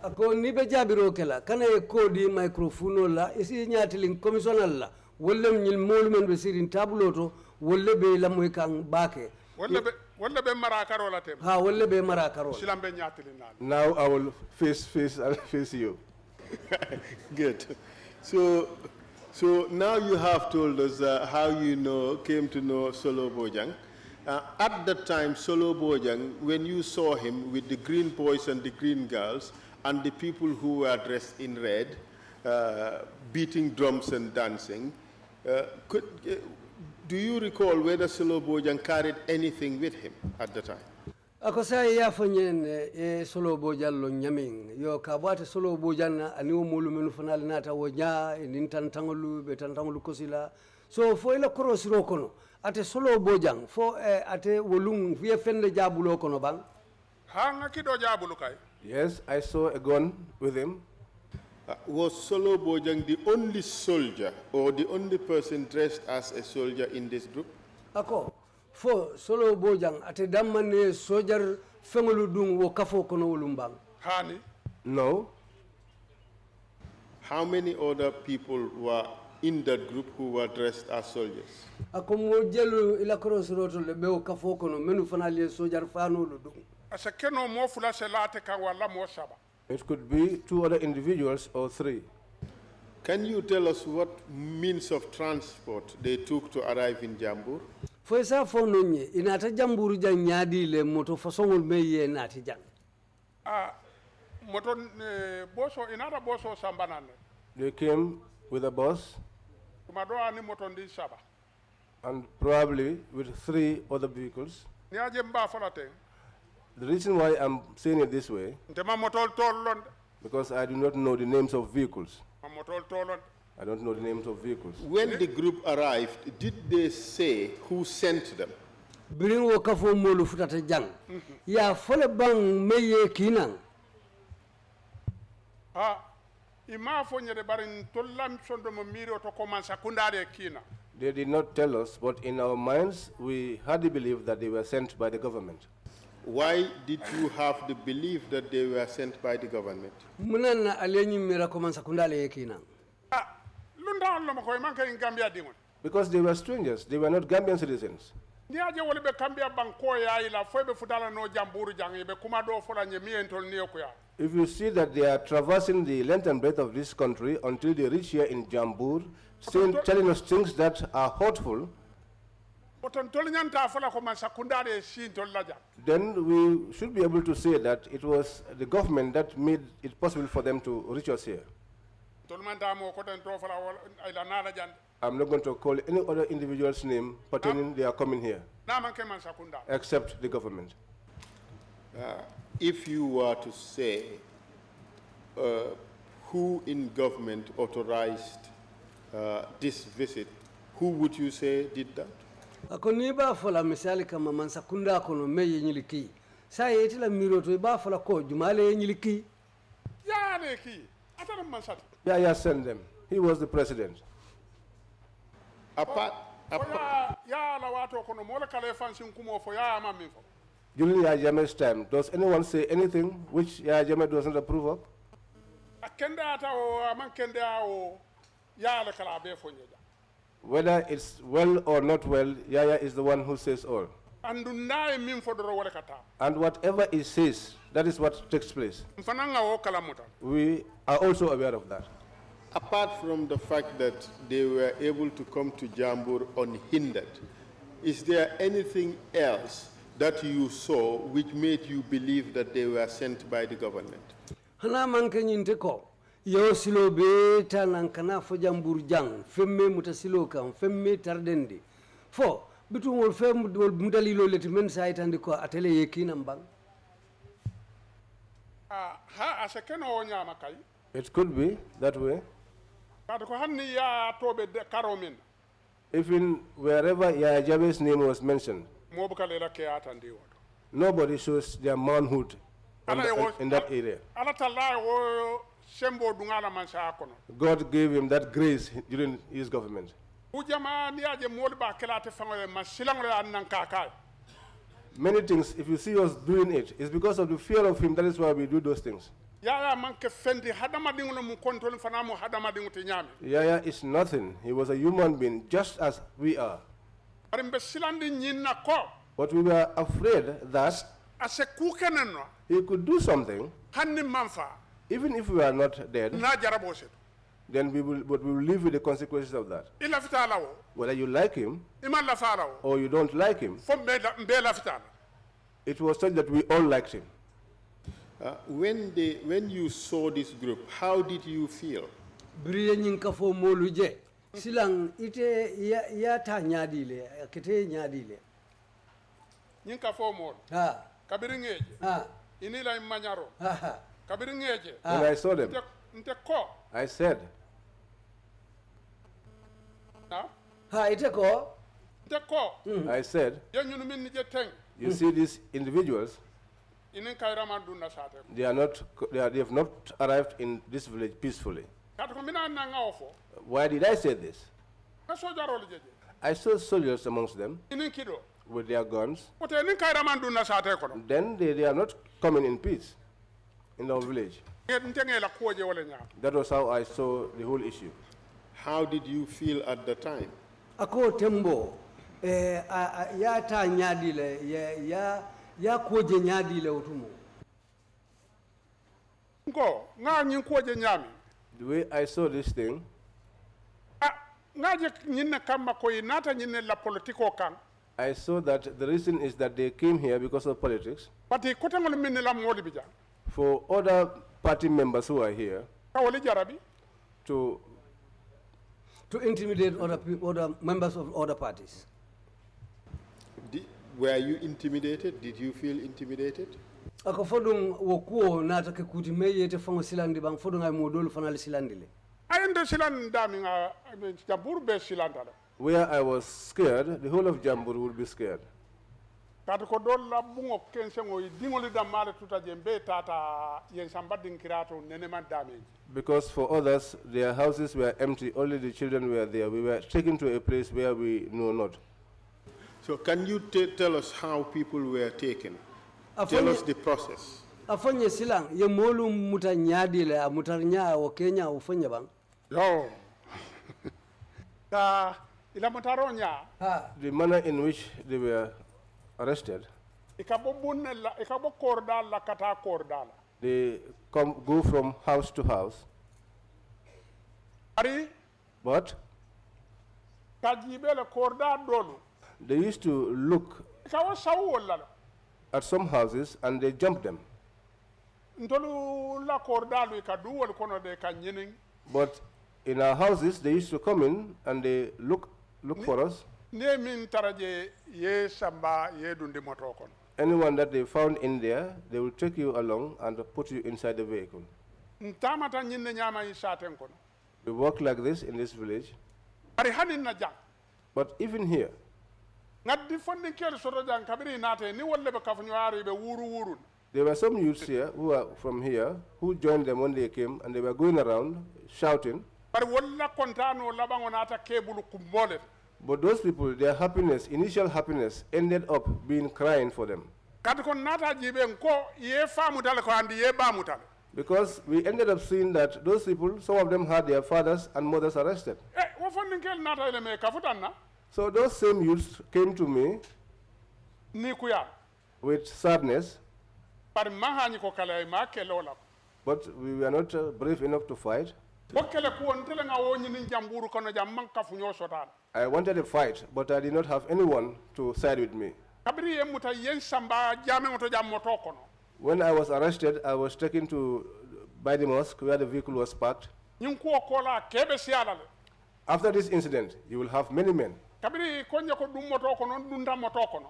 Ako nibe jabiro kela kana e kodi microphone la isi nyatiling commissioner la wolle nyil molumen be sirin tabloto wolle be lamoy kan bake wolle be marakaro la tem ha wolle be marakaro silambe nyatilin nal. Now I will face you. Good. So now you have told us how you came to know Solo Bojang. At that time, Solo Bojang, when you saw him with the green boys and the green girls and the people who were dressed in red, beating drums and dancing, do you recall whether Solo Bojang carried anything with him at the time? Ako sa ya fanyen Solo Bojang lo nyamin yo kabwate Solo Bojang aniwo mulu menu fanal nata wonya nintantangolu betantangolu kosila so fo ila korosiro kono ate Solo Bojang fo ate wolung vie fende jabulo kono bang hanga kido jabulu kai. Yes, I saw a gun with him. Was Solo Bojang the only soldier or the only person dressed as a soldier in this group? Ako fo Solo Bojang ate damane sojar fengolu dung wo kafo kono wolumbang Hani? No. How many other people were in that group who were dressed as soldiers? Ako mo jelu ila korosiro le be wo kafo kono menu fanali sojar fano lu dung Asekeno mo fula selate kan wala mo saba. It could be 2 other individuals or 3. Can you tell us what means of transport they took to arrive in Jambur? Foi sa fononye inata Jambur jang nyadi le moto fasongol meye nati jang. Moto boso inata boso sambanane. They came with a bus Tumado ani moto ndi saba. and probably with 3 other vehicles. Ni aje mba folate. The reason why I'm saying it this way, Ntema moto tolon. because I do not know the names of vehicles. Moto tolon. I don't know the names of vehicles. When the group arrived, did they say who sent them? Bring wo kafo molu futata jang. Ya fole bang meye kinang. Ima fo nyere barin tollam sondo mo miro to commence kundare kina. They did not tell us, but in our minds, we had the belief that they were sent by the government. Why did you have the belief that they were sent by the government? Munana alenyi mira komansa kundale kinang. Lunda lo ko man kay Gambia dingon. Because they were strangers, they were not Gambian citizens. Ni aje wole be Gambia banko ya ila fo be futala no Jamburu jangi be kuma do fola nye mi entol ni ko ya. If you see that they are traversing the length and breadth of this country until they reach here in Jambur, telling us things that are hurtful, then we should be able to say that it was the government that made it possible for them to reach us here. I'm not going to call any other individual's name pertaining they are coming here, except the government. If you were to say who in government authorized this visit, who would you say did that? ako ni ba fola misali kama mansa kunda kono me yenyiliki sa yeti la miro to ba fola ko jumale yenyiliki ya ne ki atana man sat Yaya sent them. He was the president. Apart, ya la wato kono mo la kale fansin kumo fo ya ma min fo During Yaya Jammeh's time, does anyone say anything which Yaya Jammeh doesn't approve of? akende ata o man kende o ya la kala be fo nyeja Whether it's well or not well, Yaya is the one who says all. andu nay min fo doro wala kata And whatever he says, that is what takes place. fananga o kala muta We are also aware of that. apart from the fact that they were able to come to Jambur unhindered, is there anything else that you saw which made you believe that they were sent by the government? hana man kanyinte ko yo silo be tanan kana fo jambur jang femme muta silo kam femme tardendi fo bitu wol fem wol mudalilo leti men saytandi ko atele yekinam bang ha ase keno o nyama kay It could be that way. kadu ko hanni ya tobe de karomin Even wherever Yaya Jammeh's name was mentioned, mo bukale la ke atandi wodo nobody shows their manhood in that area. ala talla wo sembo dungala man sa kono God gave him that grace during his government. ujama ni aje mol ba kelate fango ma silangre annan kakay Many things, if you see us doing it, it's because of the fear of him. That is why we do those things. ya man ke fendi hadama dingulo mu kontrol fana mo hadama dingu te nyami Yaya is nothing. He was a human being, just as we are. ari mbe silandi nyinna ko But we were afraid that ase kukenenno he could do something, hanni manfa even if we are not dead, na jarabo set then we will live with the consequences of that. ila fitala wo Whether you like him iman la fala wo or you don't like him, fo mbe la fitala it was such that we all liked him. When you saw this group, how did you feel? briye nyin ka fo molu je silang ite ya ta nyadile kete nyadile nyin ka fo mol ha kabiri ngeje ha ini la manyaro ha kabiri ngeje When I saw them, nte ko I said, na ha ite ko nte ko I said, ye nyunu min ni je teng you see these individuals, inin kayrama dunna sate they have not arrived in this village peacefully. kata ko mina na ngawo fo Why did I say this? na sojaro le jeje I saw soldiers amongst them inin kido with their guns. ote inin kayrama dunna sate ko Then they are not coming in peace in our village. nte ngela koje wala nya That was how I saw the whole issue. How did you feel at the time? ako tembo ya ta nyadile ya koje nyadile utumo ko nga nyin koje nyami The way I saw this thing, nga je nyinna kamma koy nata nyinne la politiko kan I saw that the reason is that they came here because of politics. pati kotangol min la modi bija For other party members who are here kawoli jarabi to intimidate other members of other parties Were you intimidated? Did you feel intimidated? ako fodum wo kuo nata ke kuti meyete fango silandi bang fodum ay modol fanal silandi le ayende silan dami nga jabur be silanta la where I was scared, the whole of Jambur would be scared. kata ko dol la bungo kensengo dingoli da male tuta jembe tata yen sambadin kirato nene man dami Because for others, their houses were empty, only the children were there. We were taken to a place where we know not. So can you tell us how people were taken? Tell us the process. afonye silang ye molu muta nyadi le mutar nya o Kenya ufonye bang yo ka ila motaro nya ha The manner in which they were arrested, ikabo bunne la ikabo kordal la kata kordal they go from house to house, ari but kajibe la korda dolu they used to look ikawo sawu wala at some houses and they jumped them. ntolu la kordalu ikadu wal kono de kanyinin But in our houses, they used to come in and they look for us. ne min taraje ye samba ye dundi moto kon Anyone that they found in there, they will take you along and put you inside the vehicle. ntamata nyinne nyama isaten kon We work like this in this village. ari hanin na jang But even here, ngaddi fonni kel soto jang kabiri nate ni wolle be kafnyoari be wuru. There were some youths here who are from here who joined them when they came, and they were going around shouting. But wolla kontano labango nata kebulu kumbole. But those people, their happiness, initial happiness, ended up being crying for them. Katikon nata jibe nko ye famutale ko andi ye bamutale. Because we ended up seeing that those people, some of them had their fathers and mothers arrested. Wo fonni kel nata ele me kafutanna. So those same youths came to me Ni kuya. with sadness, Par mahani ko kala ma kelola. but we were not brave enough to fight. Bokele ko ntele nga woni ni jamburu kono jam man kafunyo sotal. I wanted a fight, but I did not have anyone to side with me. Kabiri ye muta yen samba jame ngoto jam moto kono. When I was arrested, I was taken to by the mosque where the vehicle was parked. Nyin ko kola kebe siala. After this incident, you will have many men. Kabiri konje ko dum moto kono dunda moto kono.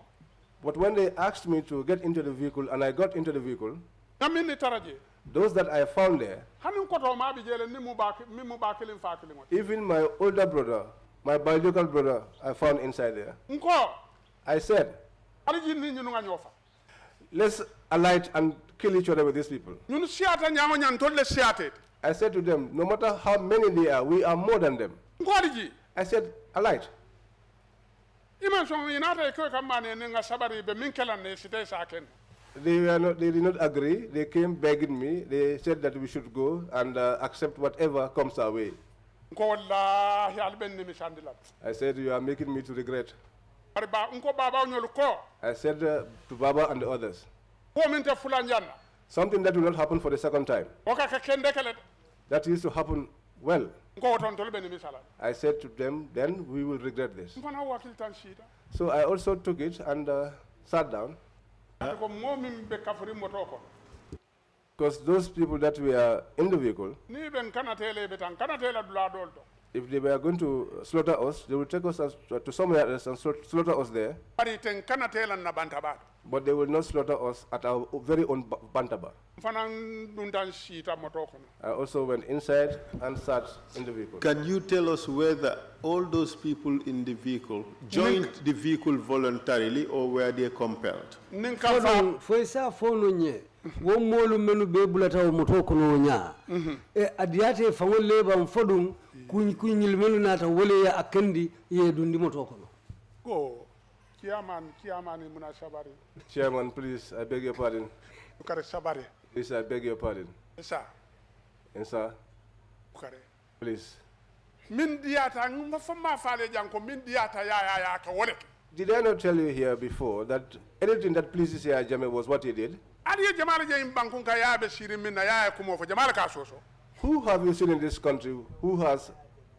But when they asked me to get into the vehicle, and I got into the vehicle, Namini taraje. those that I found there, Hanin koto ma bi jele ni mu bakilin fakilin. even my older brother, my biological brother, I found inside there. Nko I said, aliji ni nyunu nga nyofa. let's alight and kill each other with these people. Nyunu siata nyango nyantolle siate. I said to them, no matter how many they are, we are more than them. Nko aliji. I said, alight. Iman son inata ko kamane nga sabari be min kelan ne site saken. They did not agree. They came begging me. They said that we should go and accept whatever comes our way. Nko wallahi alben ni misandila. I said, you are making me to regret. Bari ba nko baba nyolu ko. I said to Baba and the others, Ko min te fulanjanna. something that will not happen for the second time. Oka ka kende kele. That used to happen well. Nko ton tolbe ni misala. I said to them, then we will regret this. Mfana wakil tan shida. So I also took it and sat down, Ko mo min be kafuri moto ko. because those people that were in the vehicle, Ni ben kana tele betan kana tele dula dolto. if they were going to slaughter us, they will take us to somewhere else and slaughter us there, Bari ten kana tele na bantaba. but they will not slaughter us at our very own Bantaba. Mfana dundan shita moto ko. I also went inside and sat in the vehicle. Can you tell us whether all those people in the vehicle joined the vehicle voluntarily or were they compelled? Nin ka fa Fodon foisa fono nye wo molu menu be bulata o moto kono nya e adiyate fangol leba fodum kunyil menu nata wole ya akandi ye dundi moto kono go kiaman ni muna sabari. Chairman, please, I beg your pardon. Ukare sabari. Please, I beg your pardon. Esa And sir, ukare. please. Min diata nguma fama fale janko min diata ya ka wole. Did I not tell you here before that anything that pleases Yaya Jammeh was what he did? Adi jamala je bankun ka ya be siri min na ya kumo fo jamala ka soso. Who have you seen in this country who has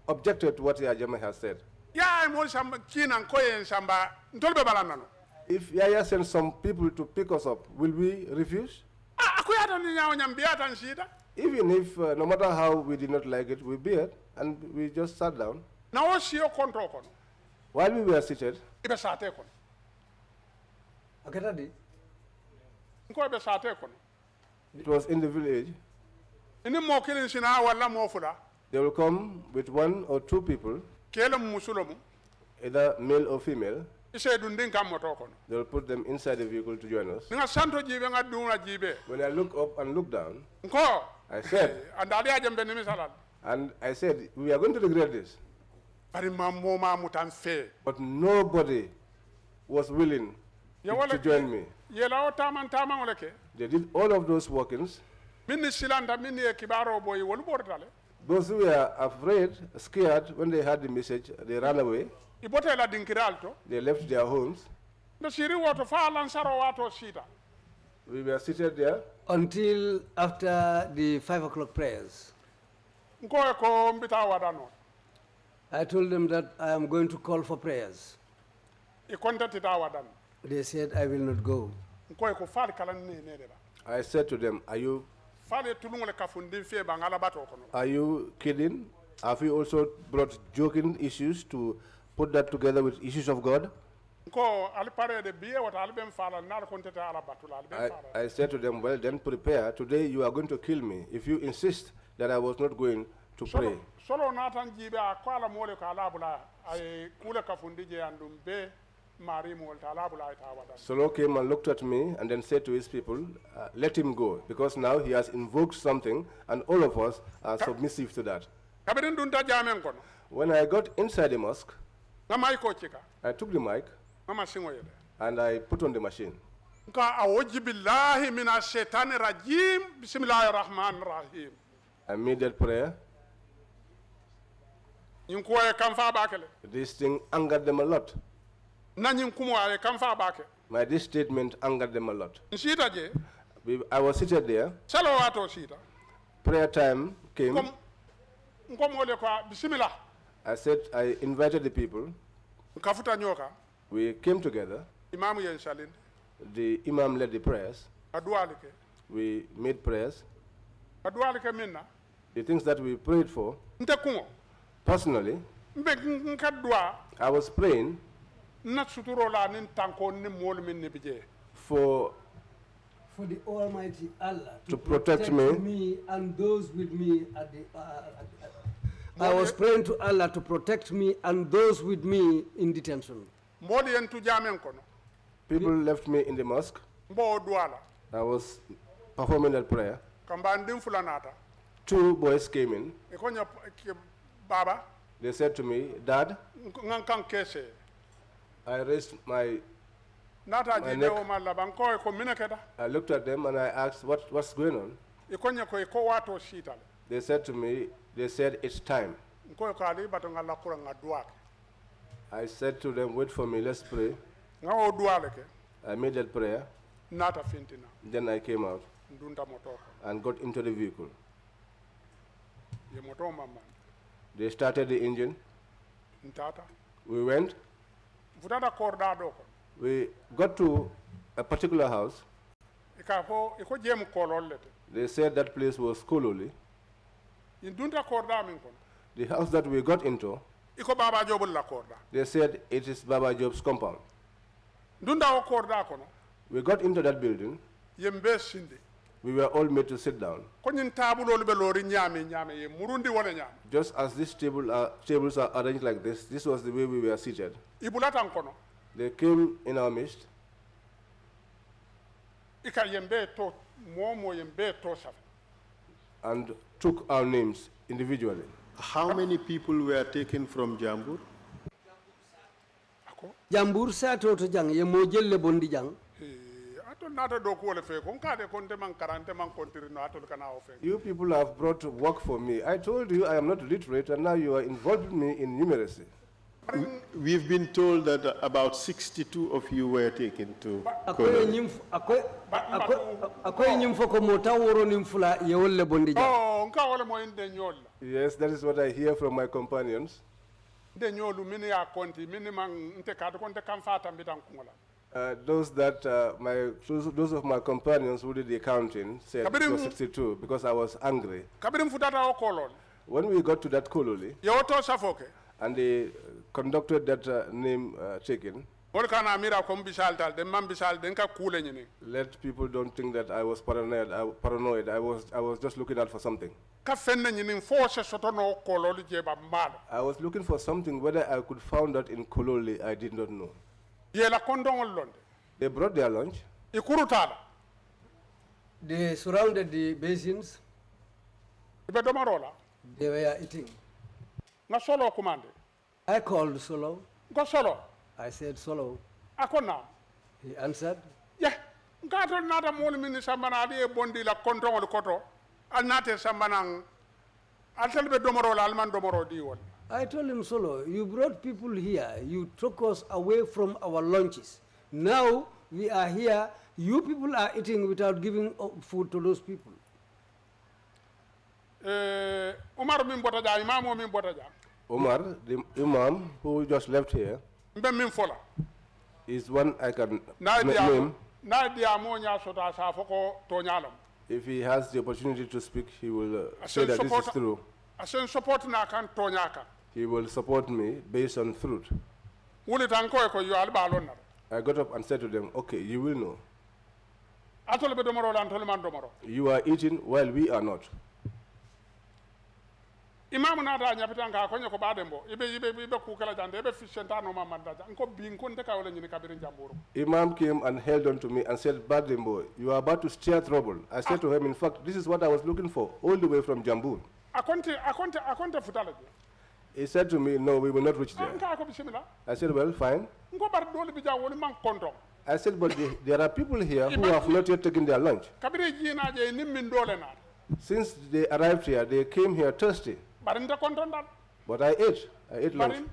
objected to what Yaya Jammeh has said? Ya mo samba kinan koyen samba ntolbe balanano. If Yaya sends some people to pick us up, will we refuse? Akuyata ni nyawo nyambiata nshida. Even if, no matter how we did not like it, we bear it, and we just sat down. Na o siyo kontro kono. While we were seated, Ibe sate kono. akata di Nko ibe sate kono. it was in the village. Ini mo kilin sina wala mo fula. They will come with one or two people, Kele musulomu. either male or female. Ise dundin kam moto kono. They will put them inside the vehicle to join us. Nga santo jibe nga duna jibe. When I look up and look down, Nko I said, andali ajembe ni misalal. and I said, we are going to regret this. Bari mammo ma mutan fe. But nobody was willing to join me. Yela o taman wala ke. They did all of those workings. Min ni silanda min ni kibaro boy wolu bortale. Those who were afraid, scared, when they heard the message, they ran away. Ibote la dinkiralto. They left their homes. No siri woto fa lansaro wato sita. We were seated there until after the 5 o'clock prayers. Nko ko mbita wadano. I told them that I am going to call for prayers. I kontati ta wadano. They said I will not go. Nko ko fal kalan ni ne deba. I said to them, are you kidding? Have you also brought joking issues to put that together with issues of God? I said to them, well, then prepare. Today you are going to kill me if you insist that I was not going to pray. mari molta ala bula ita wadan Solo came and looked at me and then said to his people, let him go, because now he has invoked something and all of us are submissive to that. kabirin dunta jamen kono When I got inside the mosque, ngamay ko chika I took the mic ngama singo yede and I put on the machine. nka awoji billahi minash shaitani rajim bismillahir rahmanir rahim I made that prayer. nyin ko e kam fa bakele This thing angered them a lot. na nyin kumo e kam fa bake This statement angered them a lot. sita je I was seated there. salawato sita Prayer time came. kom ngom wole ko bismillah I said, I invited the people. kafuta nyoka We came together. imamu yen shalinde The imam led the prayers. adualike We made prayers. adualike minna The things that we prayed for, nte kumo personally, mbe nka dua I was praying na suturo la nin tanko ni mol min ne bije for the Almighty Allah To protect me. and those with me at the. I was praying to Allah to protect me and those with me in detention. modi en tu jamen kono people left me in the mosque. mbo duala I was performing that prayer. kamba ndim fulanata 2 boys came in. e ko nya baba They said to me, Dad, ngan kan kese I raised my, nata My ji neck. dewo malla ban ko e ko minaketa I looked at them and I asked, what's going on? e ko nya ko e ko wato sitale They said to me, they said, it's time. ko ko ali bato ngala kura ngaduake I said to them, wait for me, let's pray. ngawo duale ke I made that prayer. nata fintina Then I came out ndunta moto ko and got into the vehicle. ye moto mamma They started the engine. ntata We went. futata korda do ko We got to a particular house. e ka fo e ko jem kolol lete They said that place was Kololi. ndunta korda min kono The house that we got into, e ko baba jobul la korda they said it is Baba Job's compound. ndunda o korda kono We got into that building. yembe sindi We were all made to sit down. ko nyin tabulolu be lori nyame ye murundi wala nyame Just as these tables are arranged like this was the way we were seated. ibulatan kono They came in our midst. ika yembe to momo yembe to saf And took our names individually. How many people were taken from Jambur? ako Jambur sato to jang ye mo jelle bondi jang. ato nata do ko wala fe ko kade kon te man karante man kontirino ato kana o fe You people have brought work for me. I told you I am not literate, and now you are involving me in numeracy. We've been told that about 62 of you were taken to Akoy Kololi. nyim akoy nyim foko mo taworo nim fula ye wolle bondi jang. oh nka wala mo inde nyol Yes, that is what I hear from my companions. de nyolu mini ya konti mini man nte kadu konte kam fata mbitan kungola Those of my companions who did the accounting said it was 62 because I was angry. kabirim futata o kolol When we got to that Kololi ye woto safoke and they conducted that name taking, wol kana mira ko bisal dal de man bisal den ka kule nyini let people don't think that I was paranoid. I was just looking out for something. ka fenne nyini force soto no kolol je ba mal I was looking for something. Whether I could found that in Kololi, I did not know. ye la kondongol londe They brought their lunch. e kurutala They surrounded the basins. be domarola They were eating. nga solo commande I called Solo. go solo I said, Solo. akona He answered. ye ngato nata mol mini sambana adi e bondi la kondongol koto al nate sambanang al telbe domarola alman domaro di wol I told him, Solo, you brought people here. You took us away from our lunches. Now we are here. You people are eating without giving food to those people. Umar min bota ja imamo min bota ja Omar, the imam who just left here, mbe min fola is one I can na name. dia mo nya sota sa foko to nyalam If he has the opportunity to speak, he will I say shall that this is support- true. asen support na kan to nyaka He will support me based on fruit. wuli tan ko ko yo alba lon na I got up and said to them, okay, you will know. atol be domaro lan tol man domaro You are eating while we are not. imamu nata nyapitanga konye ko badembo ibe kukela jande ibe fishenta no mamanda nko binko ndeka wala nyini kabiri njamburu. Imam came and held on to me and said, Badembo, you are about to stir trouble. I said to him, in fact, this is what I was looking for, all the way from Jambur. Akonte futala je. He said to me, no, we will not reach there. I said, well, fine. Nko bar doli bija woni man konto. I said, but there are people here who have not yet taken their lunch. Kabiri jina je nimmin dole na. Since they arrived here, they came here thirsty. Barinda konto ndal. But I ate lunch.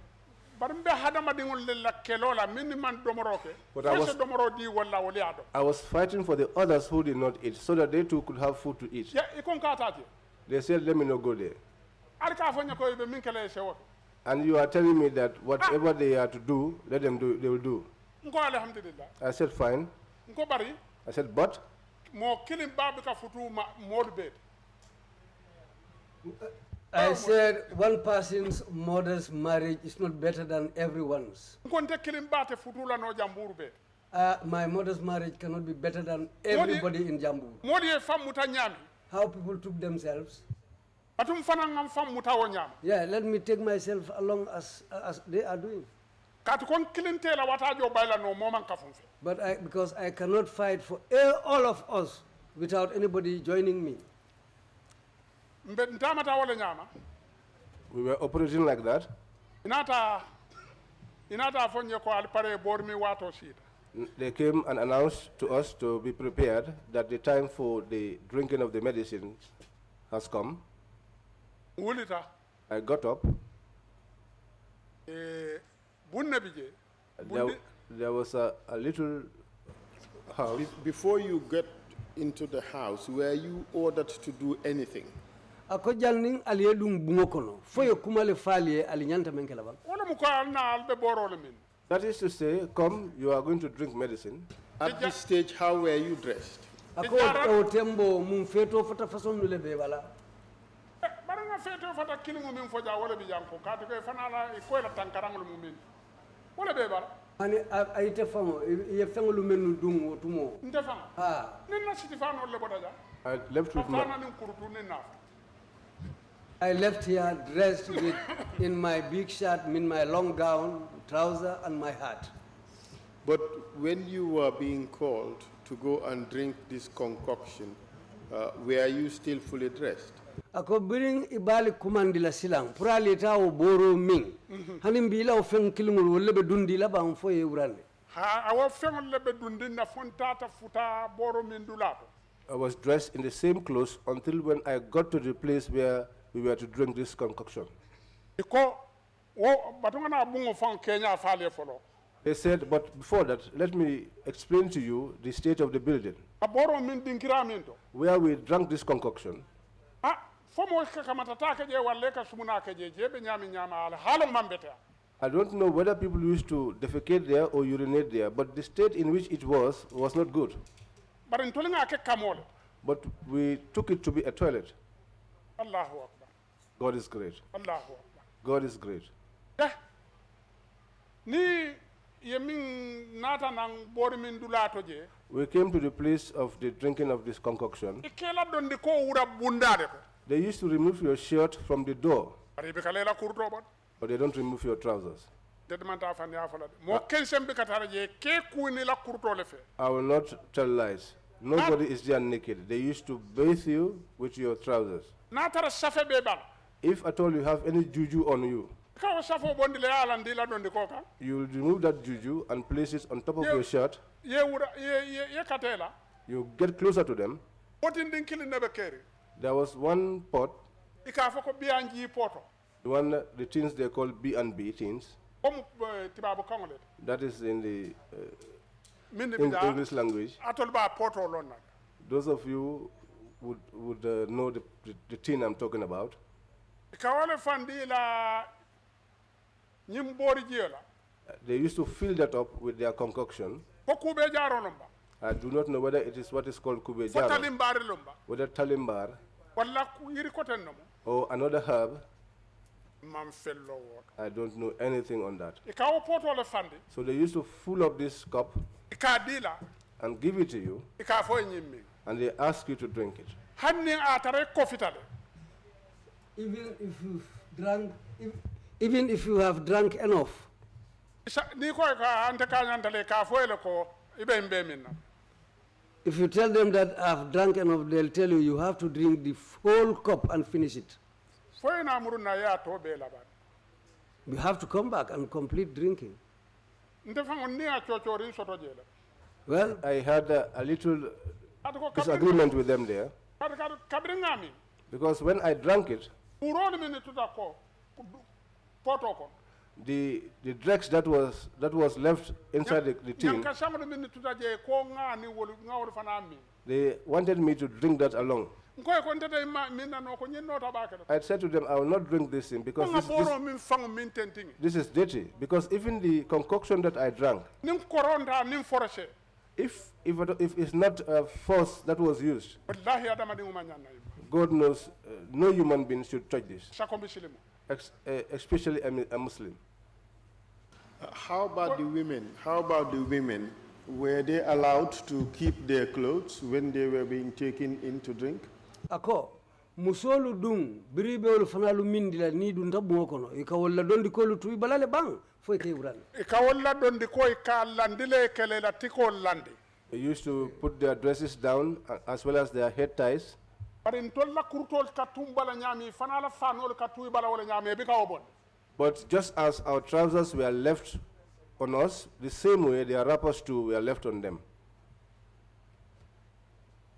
Barimbe hadama dingol le la kelola miniman domoroke. But domoro di wala wali ado. I was fighting for the others who did not eat so that they too could have food to eat. Ya ikon katati. They said, let me not go there. Alka fonya ko ibe minkele sewo. And you are telling me that whatever they are to do, let them do, they will do. Nko alhamdulillah. I said, fine. Nko bari. I said, but? Mo kilim babu ka futu modbe. I said one person's mother's marriage is not better than everyone's. My mother's marriage cannot be better than everybody in Jambu. How people took themselves. Yeah, let me take myself along as they are doing. But because I cannot fight for all of us without anybody joining me. We were operating like that. They came and announced to us to be prepared that the time for the drinking of the medicine has come. I got up. There was a little house. Before you get into the house, were you ordered to do anything? That is to say, come, you are going to drink medicine. At this stage, how were you dressed? I left here dressed in my big shirt, in my long gown, trouser, and my hat. But when you were being called to go and drink this concoction, were you still fully dressed? Ako biring ibali kumandila silang purali tao boro ming hanim bila ofeng kilungul wolle be dundila ba on foye urane ha awo fengol lebe dundi na fontata futa boro min dulato. I was dressed in the same clothes until when I got to the place where we were to drink this concoction. They said, but before that, let me explain to you the state of the building. Where we drank this concoction. I don't know whether people used to defecate there or urinate there, but the state in which it was not good. But we took it to be a toilet. Allahu Akbar. God is great. Allahu Akbar. God is great. We came to the place of the drinking of this concoction. They used to remove your shirt from the door, but they don't remove your trousers. I will not tell lies. Nobody is there naked. They used to bathe you with your trousers. If at all you have any juju on you, you will remove that juju and place it on top of your shirt. You get closer to them. There was one pot, the tins they call B&B tins. That is in the English language. Those of you would know the tin I'm talking about. They used to fill that up with their concoction. I do not know whether it is what is called kube jaro, whether talimbar, or another herb. I don't know anything on that. So they used to fill up this cup and give it to you, and they ask you to drink it. Even if you've drunk, even if you have drunk enough, ni ko ka ante ka nyantale ka foyle ko ibe mbe minna if you tell them that I've drunk enough, they'll tell you you have to drink the whole cup and finish it. foy na muru na ya to be la ba You have to come back and complete drinking. nte fango ni a chochori soto jela Well, I had a little ado ko disagreement with them there, kabri ngami because when I drank it, urol min tuta ko poto ko the dregs that was left inside the tin, nyanka samdo min tuta je ko ngani wol ngawol fana mi they wanted me to drink that along. ngoy ko ntete min na no ko nyinno ta ba I said to them, I will not drink this thing because ko ngaboro min fango min tenting this is dirty. Because even the concoction that I drank, nim koronda nim force if it's not force that was used, wallahi adama dingu manyanna God knows no human being should touch this, sako bisilimo especially a Muslim. How about the women? How about the women? Were they allowed to keep their clothes when they were being taken in to drink? ako musolu dung biribewol fanalu mindila ni dun tabbo kono e ka walla dondi kolu tuy balale bang foy kay wuran e ka walla dondi koy ka landile kele la tiko landi They used to put their dresses down as well as their head ties. bari ntolla kurtol ka tumbala nyami fanala fanol ka tuy bala wala nyami be ka obon But just as our trousers were left on us, the same way their wrappers too were left on them.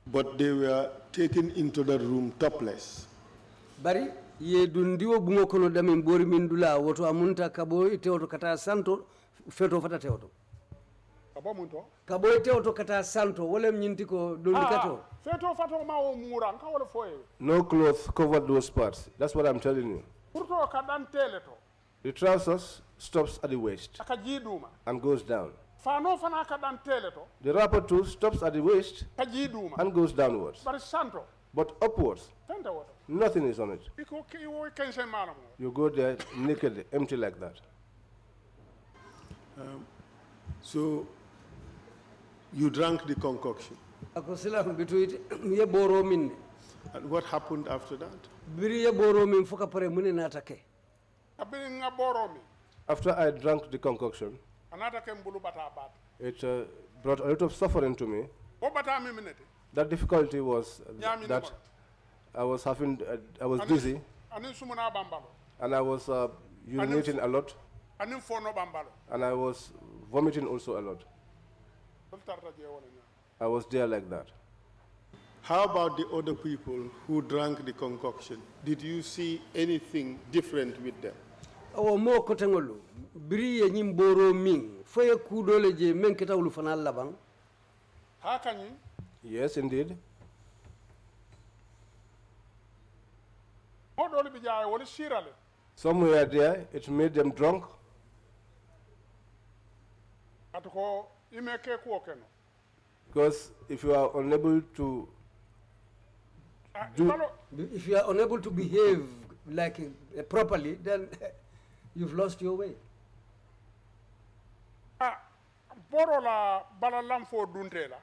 But they were taken into the room topless. bari ye dundiwo bungo kono damin bori min dula woto amunta kabo itewoto kata santo feto fata tewoto abo munto kabo itewoto kata santo wolem nyinti ko dondi kato feto fato ma o mura ka wala foye No cloth covered those parts. That's what I'm telling you. kurto ka dan teleto The trousers stops at the waist aka jiduma and goes down. fano fana ka dan teleto The wrapper too stops at the waist ka jiduma and goes downwards. bari santo But upwards, tende woto nothing is on it. iko ki wo kense manamo You go there naked, empty like that. So you drank the concoction. ako sila bitu ye boro min And what happened after that? biri ye boro min foka pare mune natake abin nga boromi After I drank the concoction, anata ke mbulu bata bat it brought a lot of suffering to me. o bata mi minete That difficulty was Nyami that nimo. I was dizzy anin sumuna bambalo and I was urinating a lot anin fono bambalo and I was vomiting also a lot. dol tarta je wala nya I was there like that. How about the other people who drank the concoction? Did you see anything different with them? awo mo ko tangolu biri ye nyim boro min foye kudole je men ketawlu fanal labang ha kanyi Yes, indeed. mo dol bi jaay wala sirale Somewhere there, it made them drunk. atko ime ke ko keno Because if you are unable to balo if you are unable to behave like properly then you've lost your way borola bala lamfo duntela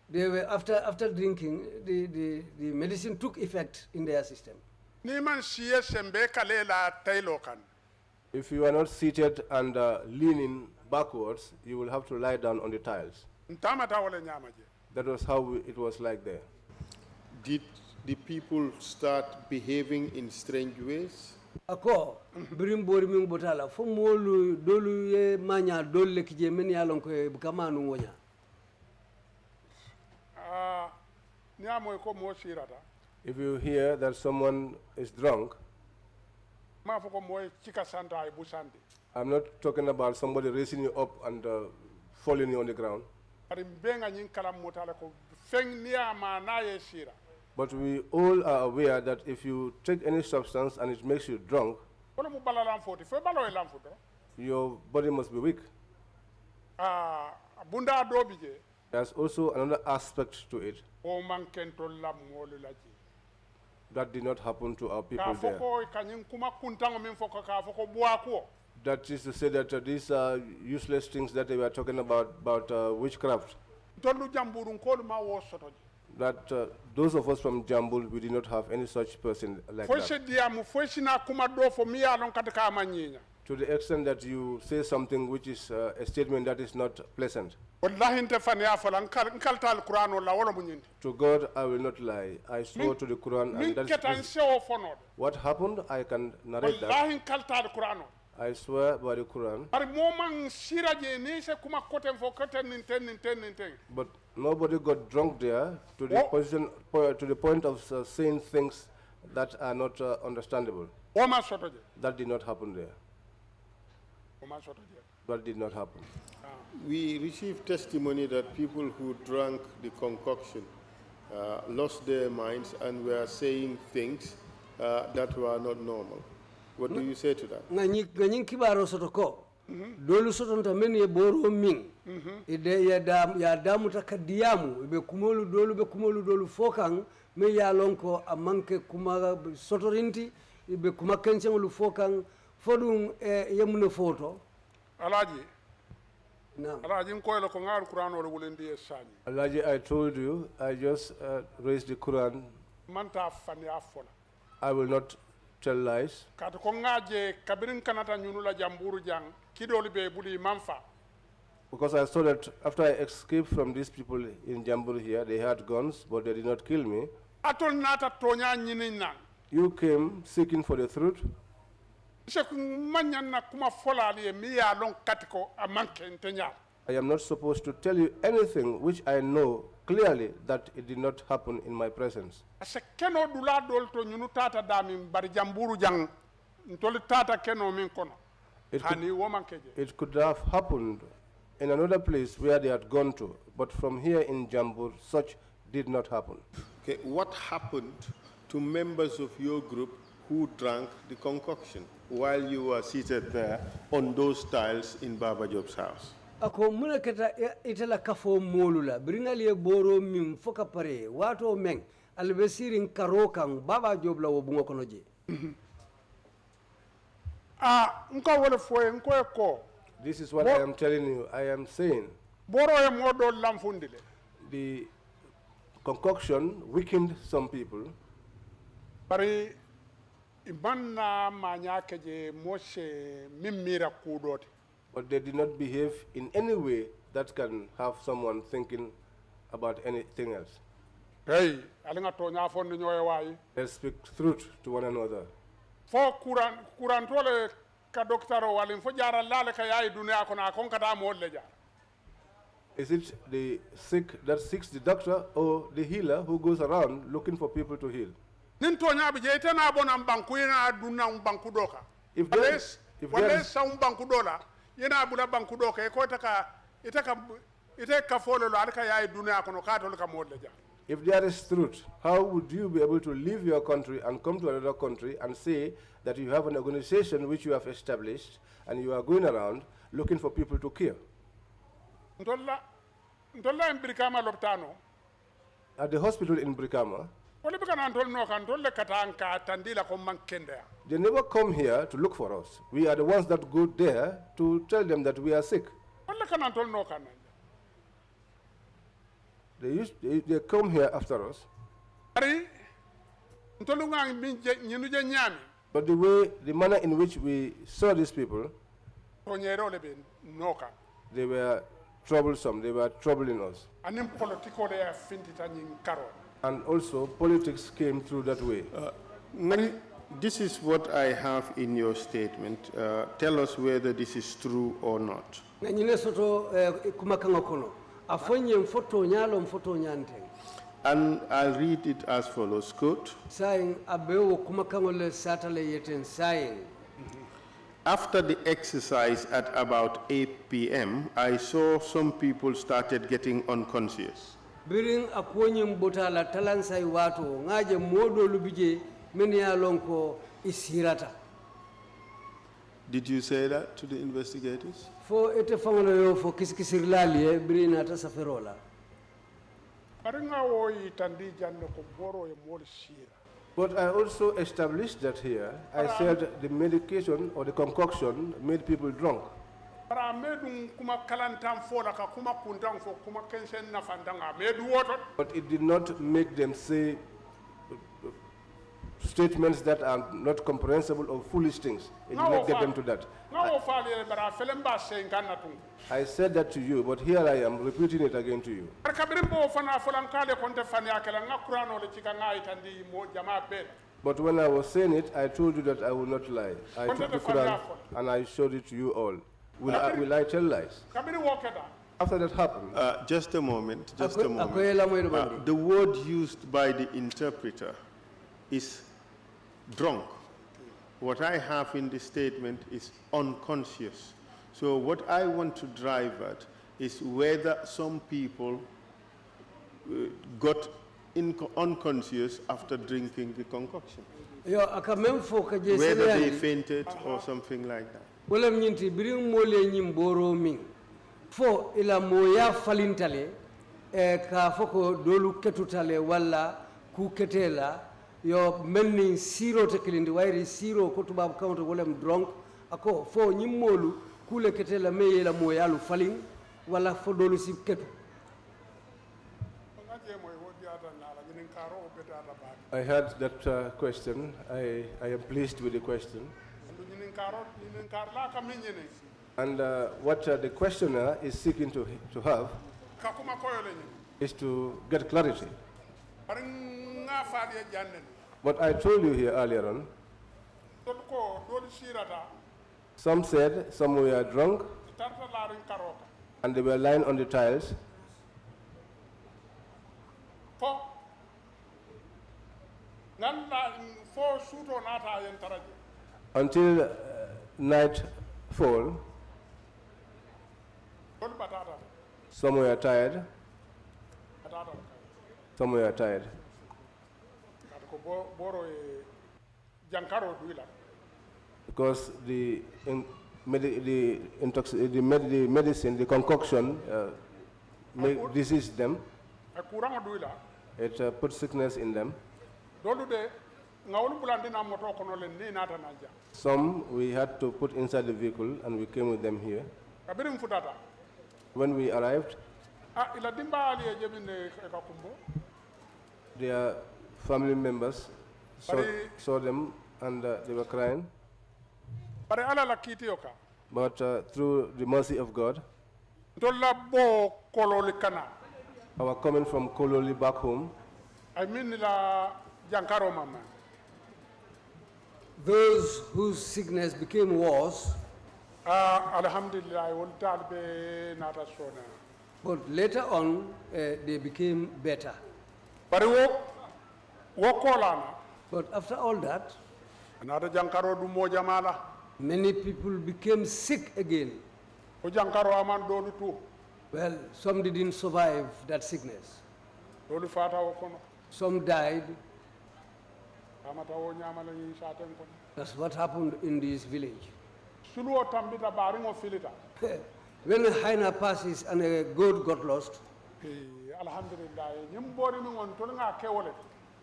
they were after drinking the medicine took effect in their system ni man siye sembe kalela taylo kan If you are not seated and leaning backwards, you will have to lie down on the tiles. ntamata wala nyamaje That was how it was like there. Did the people start behaving in strange ways? ako birim bori min botala fo molu dolu ye manya dolle kije men yalon ko bukamanu wonya ni amoy ko mo sirata If you hear that someone is drunk, ma foko moy cika santa ay busandi I'm not talking about somebody raising you up and falling you on the ground, ari benga nyin kalam motala ko feng ni ama na ye sira but we all are aware that if you take any substance and it makes you drunk, wala mu balalam foti fe balo e lam fudo your body must be weak. bunda do bije There's also another aspect to it o manken to lam molu laji that did not happen to our ka people there. foko kanyin kuma kuntango min foko ka foko bua ko That is to say that these are useless things that they were talking about witchcraft. tollu jamburun ko ma wo soto that those of us from Jambul, we did not have any such person like that. Foyse diamu foyse na kuma do fo mi ya lon kata ka manyinya. To the extent that you say something which is a statement that is not pleasant. Wallahi inte fani ya fala nkalta al-Qur'an wala wala munyindi. To God, I will not lie. I swore to the Quran, and that's what happened. I can narrate that. Wallahi nkalta al-Qur'an. I swear by the Quran. But nobody got drunk there to the position, to the point of saying things that are not understandable. That did not happen there. That did not happen. We received testimony that people who drank the concoction lost their minds and were saying things that were not normal. What do you say to that? Ngani kibaro sotoko. Dolu sotonta meni e boro min. Ide ya damu takadiamu be kumolu dolu fokang me ya lonko amanke kuma sotorinti be kuma kencengolu fokang fodum yemune foto. Alaji. Alaji nkoyelo ko ngar Quran wala wulendi e sani. Alaji, I told you, I just raised the Quran. Manta fani afola. I will not tell lies. Kata ko ngaje kabirin kanata nyunula jamburu jang kidoli be buli manfa. Because I saw that after I escaped from these people in Jamburu here, they had guns, but they did not kill me. Atol nata tonya nyinina. You came seeking for the truth. I am not supposed to tell you anything which I know clearly that it did not happen in my presence. It could have happened in another place where they had gone to, but from here in Jambur, such did not happen. Okay, what happened to members of your group who drank the concoction while you were seated there on those tiles in Baba Job's house? Ako muna keta itala kafo molula bringali e boro mim foka pare wato meng albesirin karokang Baba Job la wobungo kono je. Nko wala foye nko ko. This is what I am telling you. I am saying boro e modo lamfundile. The concoction weakened some people. Pare ibanna manyake je moshe mimira kudoti. But they did not behave in any way that can have someone thinking about anything else. Hey, alinga tonya fondi nyoye wai. Let's speak truth to one another. Fo kuran tole ka doktaro walin fo jara lale ka yayi dunia ko na kon kata mo leja. Is it the sick that seeks the doctor or the healer who goes around looking for people to heal? Nin tonya bi je tena bona banku ina dunna banku doka. If there is banku dola yena bula banku doka e ko itaka folo lo alka yayi dunia ko no ka to ka mo leja. If there is truth, how would you be able to leave your country and come to another country and say that you have an organization which you have established and you are going around looking for people to cure? Ndolla in Brikama loptano. At the hospital in Brikama, they never come here to look for us. We are the ones that go there to tell them that we are sick. They come here after us. But the manner in which we saw these people, they were troublesome, they were troubling us. And also politics came through that way. This is what I have in your statement. Tell us whether this is true or not. And I'll read it as follows, quote, after the exercise at about 8 p.m., I saw some people started getting unconscious. Biring akwonyem botala talansai watu ngaje modo lubije menia lonko isirata. Did you say that to the investigators? Fo ete fangono yo fo kisikisirlali birina ta saferola. But I also established that here. I said the medication or the concoction made people drunk. Para medun kuma kalantam fola ka kuma kundang fo kuma kensen na fandanga medu woto. But it did not make them say statements that are not comprehensible or foolish things. It did not get them to that. I said that to you, but here I am repeating it again to you. But when I was saying it, I told you that I will not lie. I took the Quran and I showed it to you all. Will I tell lies? After that happened. Just a moment, just a moment. The word used by the interpreter is drunk. What I have in the statement is unconscious. So what I want to drive at is whether some people got unconscious after drinking the concoction. Whether they fainted or something like that. Fo ila moya falintale ka foko dolu ketutale wala ku ketela yo menni siro te kilindi wairi siro ko tubab counter wolem drunk ako fo nyimmolu kule ketela meye la moyalu falin wala fo dolu si ketu. I heard that question. I am pleased with the question. And what the questioner is seeking to have is to get clarity. What I told you here earlier on, some said some were drunk and they were lying on the tiles. Until nightfall, some were tired. Some were tired. Because the medicine, the concoction, diseased them. It put sickness in them. Some we had to put inside the vehicle and we came with them here. When we arrived, their family members saw them and they were crying. But through the mercy of God, our coming from Kololi back home, those whose sickness became worse, but later on they became better. But after all that, many people became sick again. Well, some didn't survive that sickness. Some died. That's what happened in this village. When a hyena passes and a goat got lost,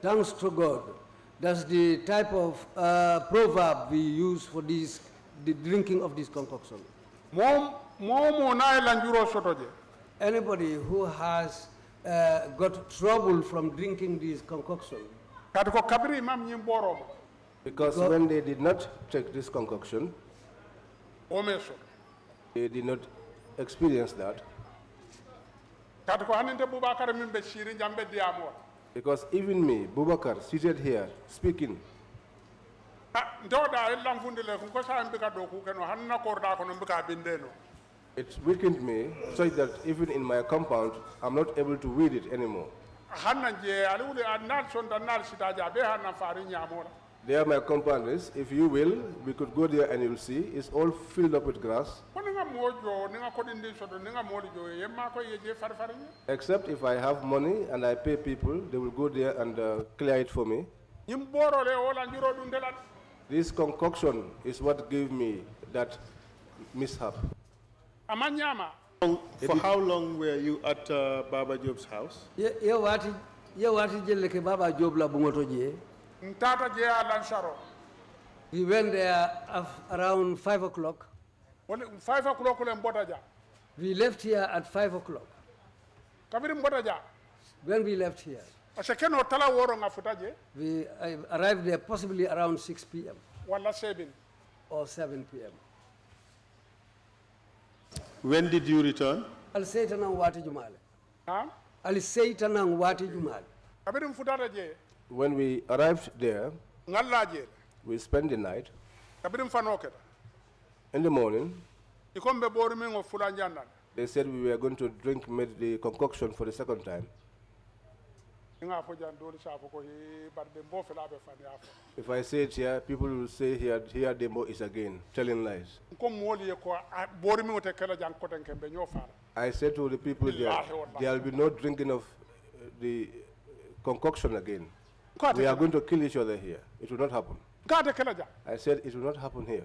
thanks to God, that's the type of proverb we use for this, the drinking of this concoction. Anybody who has got trouble from drinking this concoction, because when they did not take this concoction, they did not experience that. Because even me, Bubakar, seated here, speaking, it weakened me such that even in my compound, I'm not able to read it anymore. They are my compounders. If you will, we could go there and you'll see. It's all filled up with grass. Except if I have money and I pay people, they will go there and clear it for me. This concoction is what gave me that mishap. For how long were you at Baba Job's house? We went there around 5 o'clock. Wala 5 o'clock le mbota ja. We left here at 5 o'clock. Kabiri mbota ja. When we left here, Ase keno tala woro nga futaje we arrived there possibly around 6 p.m. wala 7. or 7 p.m. When did you return? Al seytanang wati jumale. Ha? Al seytanang wati jumale. Kabiri mfutata je When we arrived there, ngalla je. we spent the night. Kabiri mfano keta. In the morning, Ikombe boru mingo fula njanda. they said we were going to drink the concoction for the second time. Nga fo jan doli sa fo ko he barde mbo fela be fani afo. If I say it here, people will say here Demo is again, telling lies. Ko moli ye ko boru mingo te kala jan ko den kembe nyo fara. I said to the people there, Wallahi, wallahi. there will be no drinking of the concoction again. Ko We are ate going to kill each other here. It will not happen. ka te kala jan. I said it will not happen here.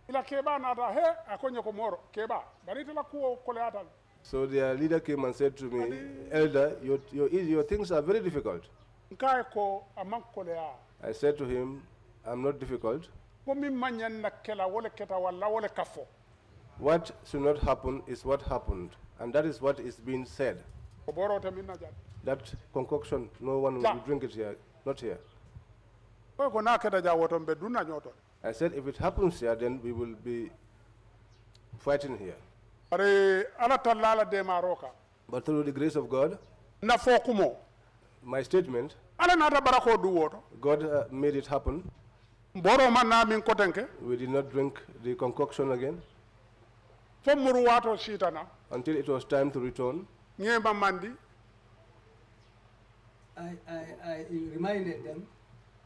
Ila keba na da he akonyo ko moro keba. Bari tala ko ko le atal. So their leader came and said to me, Elder, your things are very difficult. Nkai ko amman ko le a. I said to him, I'm not difficult. Ko min manyan na kela wala keta wala wala kafo. What should not happen is what happened. And that is what is being said. Ko boro te min na jan. That concoction, no one Ja. will drink it here, not here. Ko na keta ja woton be dunna nyoto. I said, if it happens here, then we will be fighting here. Are ala tallala de maroka. But through the grace of God, Na fo kumo. my statement, Ala nata barako du woto. God made it happen. Boro man na min kotenke. We did not drink the concoction again Fo muru wato sitana. until it was time to return. Ngeba mandi. I reminded them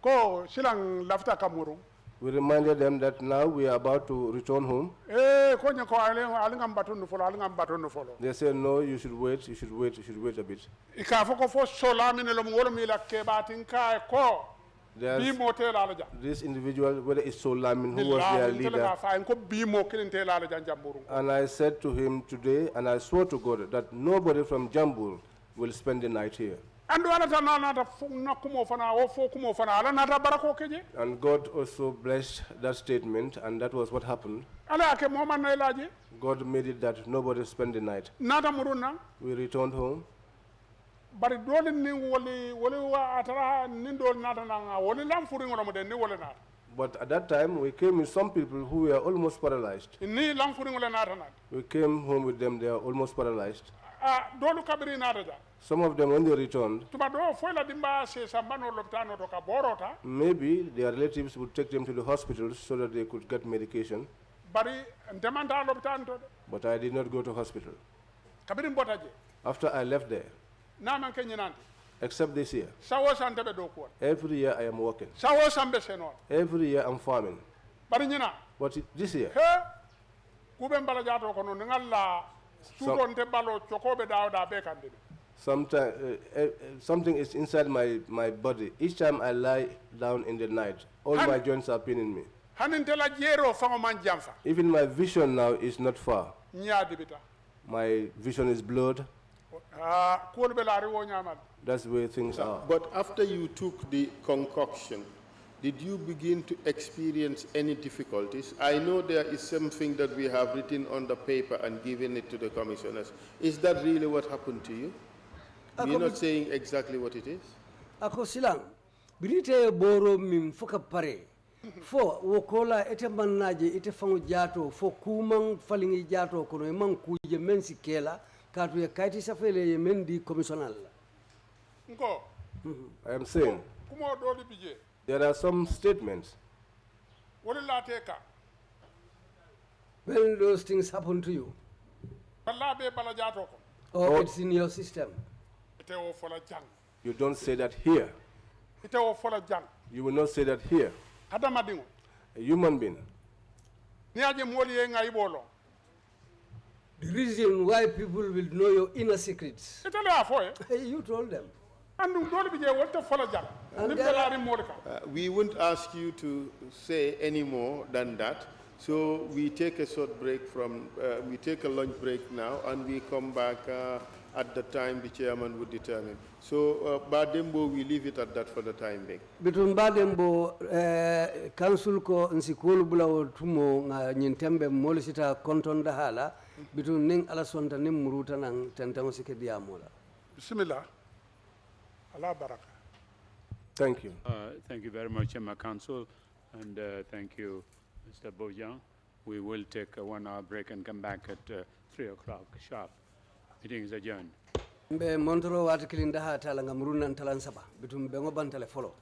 Ko silang lafta kamuru. We reminded them that now we are about to return home. Ko nyako alingam batunu folo alingam batunu folo. They said, no, you should wait a bit. Ika fo ko fo solami ne lo ngolo mi la keba tinka ko. Bi There's motel ala jan. this individual, whether it's Solamin, who was their leader, Ko bi mo kilin te ala jan jamburu. and I said to him today, and I swore to God that nobody from Jambul will spend the night here. Andu ala tan nata na kumo fana o fo kumo fana ala nata barako keje. And God also blessed that statement, and that was what happened. Ala ke mo man na ilaje. God made it that nobody spend the night. Nata muruna. We returned home. Bari dole ni woli wa atara ni dole nata na woli lam furi ngolo mo de ni woli nata. But at that time, we came with some people who were almost paralyzed. Ni lam furi ngolo nata nata. We came home with them, they are almost paralyzed. Dolu kabiri nata ja. Some of them, when they returned, Tuba do foi la dimba se sambano lopitano to ka borota. maybe their relatives would take them to the hospitals so that they could get medication. Bari ndemanda lopitano to. But I did not go to hospital. Kabiri mbota je. After I left there, Na man ke nyinante. except this year, Sawo sante be do ko. every year I am working. Sawo sambe seno. Every year I'm farming. Bari nyina. But this year, He kube mbala jato kono ngalla suron te balo chokobe da be kandini. something is inside my body. Each time I lie down in the night, all my joints are paining me. Hanin tela jero fango man jamfa. Even my vision now is not far. Nya dibita. My vision is blurred. Ko be la riwo nyamal. That's the way things are. But after you took the concoction, did you begin to experience any difficulties? I know there is something that we have written on the paper and given it to the commissioners. Is that really what happened to you? You're not saying exactly what it is? ako silang birite boro min foka pare fo wokola ete mannaje ite fango jato fo kumang falingi jato kono e man kuje men sikela katu e kayti safele ye men di commissional Nko. I am saying Kumo doli bije. there are some statements. Woli la teka. when those things happen to you Balla be bala jato ko. or it's in your system Ite o fola jang. You don't say that here. Ite o fola jang. You will not say that here. Adama dingo. A human being. Ni aje moli ye ngai bolo. the reason why people will know your inner secrets Ite le afo e. you told them Andu doli bije wolte fola jang. And Ni there bela are- ri modika. We won't ask you to say any more than that. So we take a short break we take a lunch break now, and we come back at the time the chairman would determine. So, Badembo, we leave it at that for the time being. Bitun Badembo, council ko nsikulu bula tumo nga nyintembe molisita kontonda hala, bitun ning alasonta nim muruta nang tentang sike diamola. Bismillah. Allah baraka. Thank you. Thank you very much, Chairman Council, and thank you, Mr. Bojang. We will take a 1 hour break and come back at 3 o'clock sharp. Meeting is adjourned. Mbe montoro wata kilinda ha talanga murunan talansaba, bitun bengo bantale follow.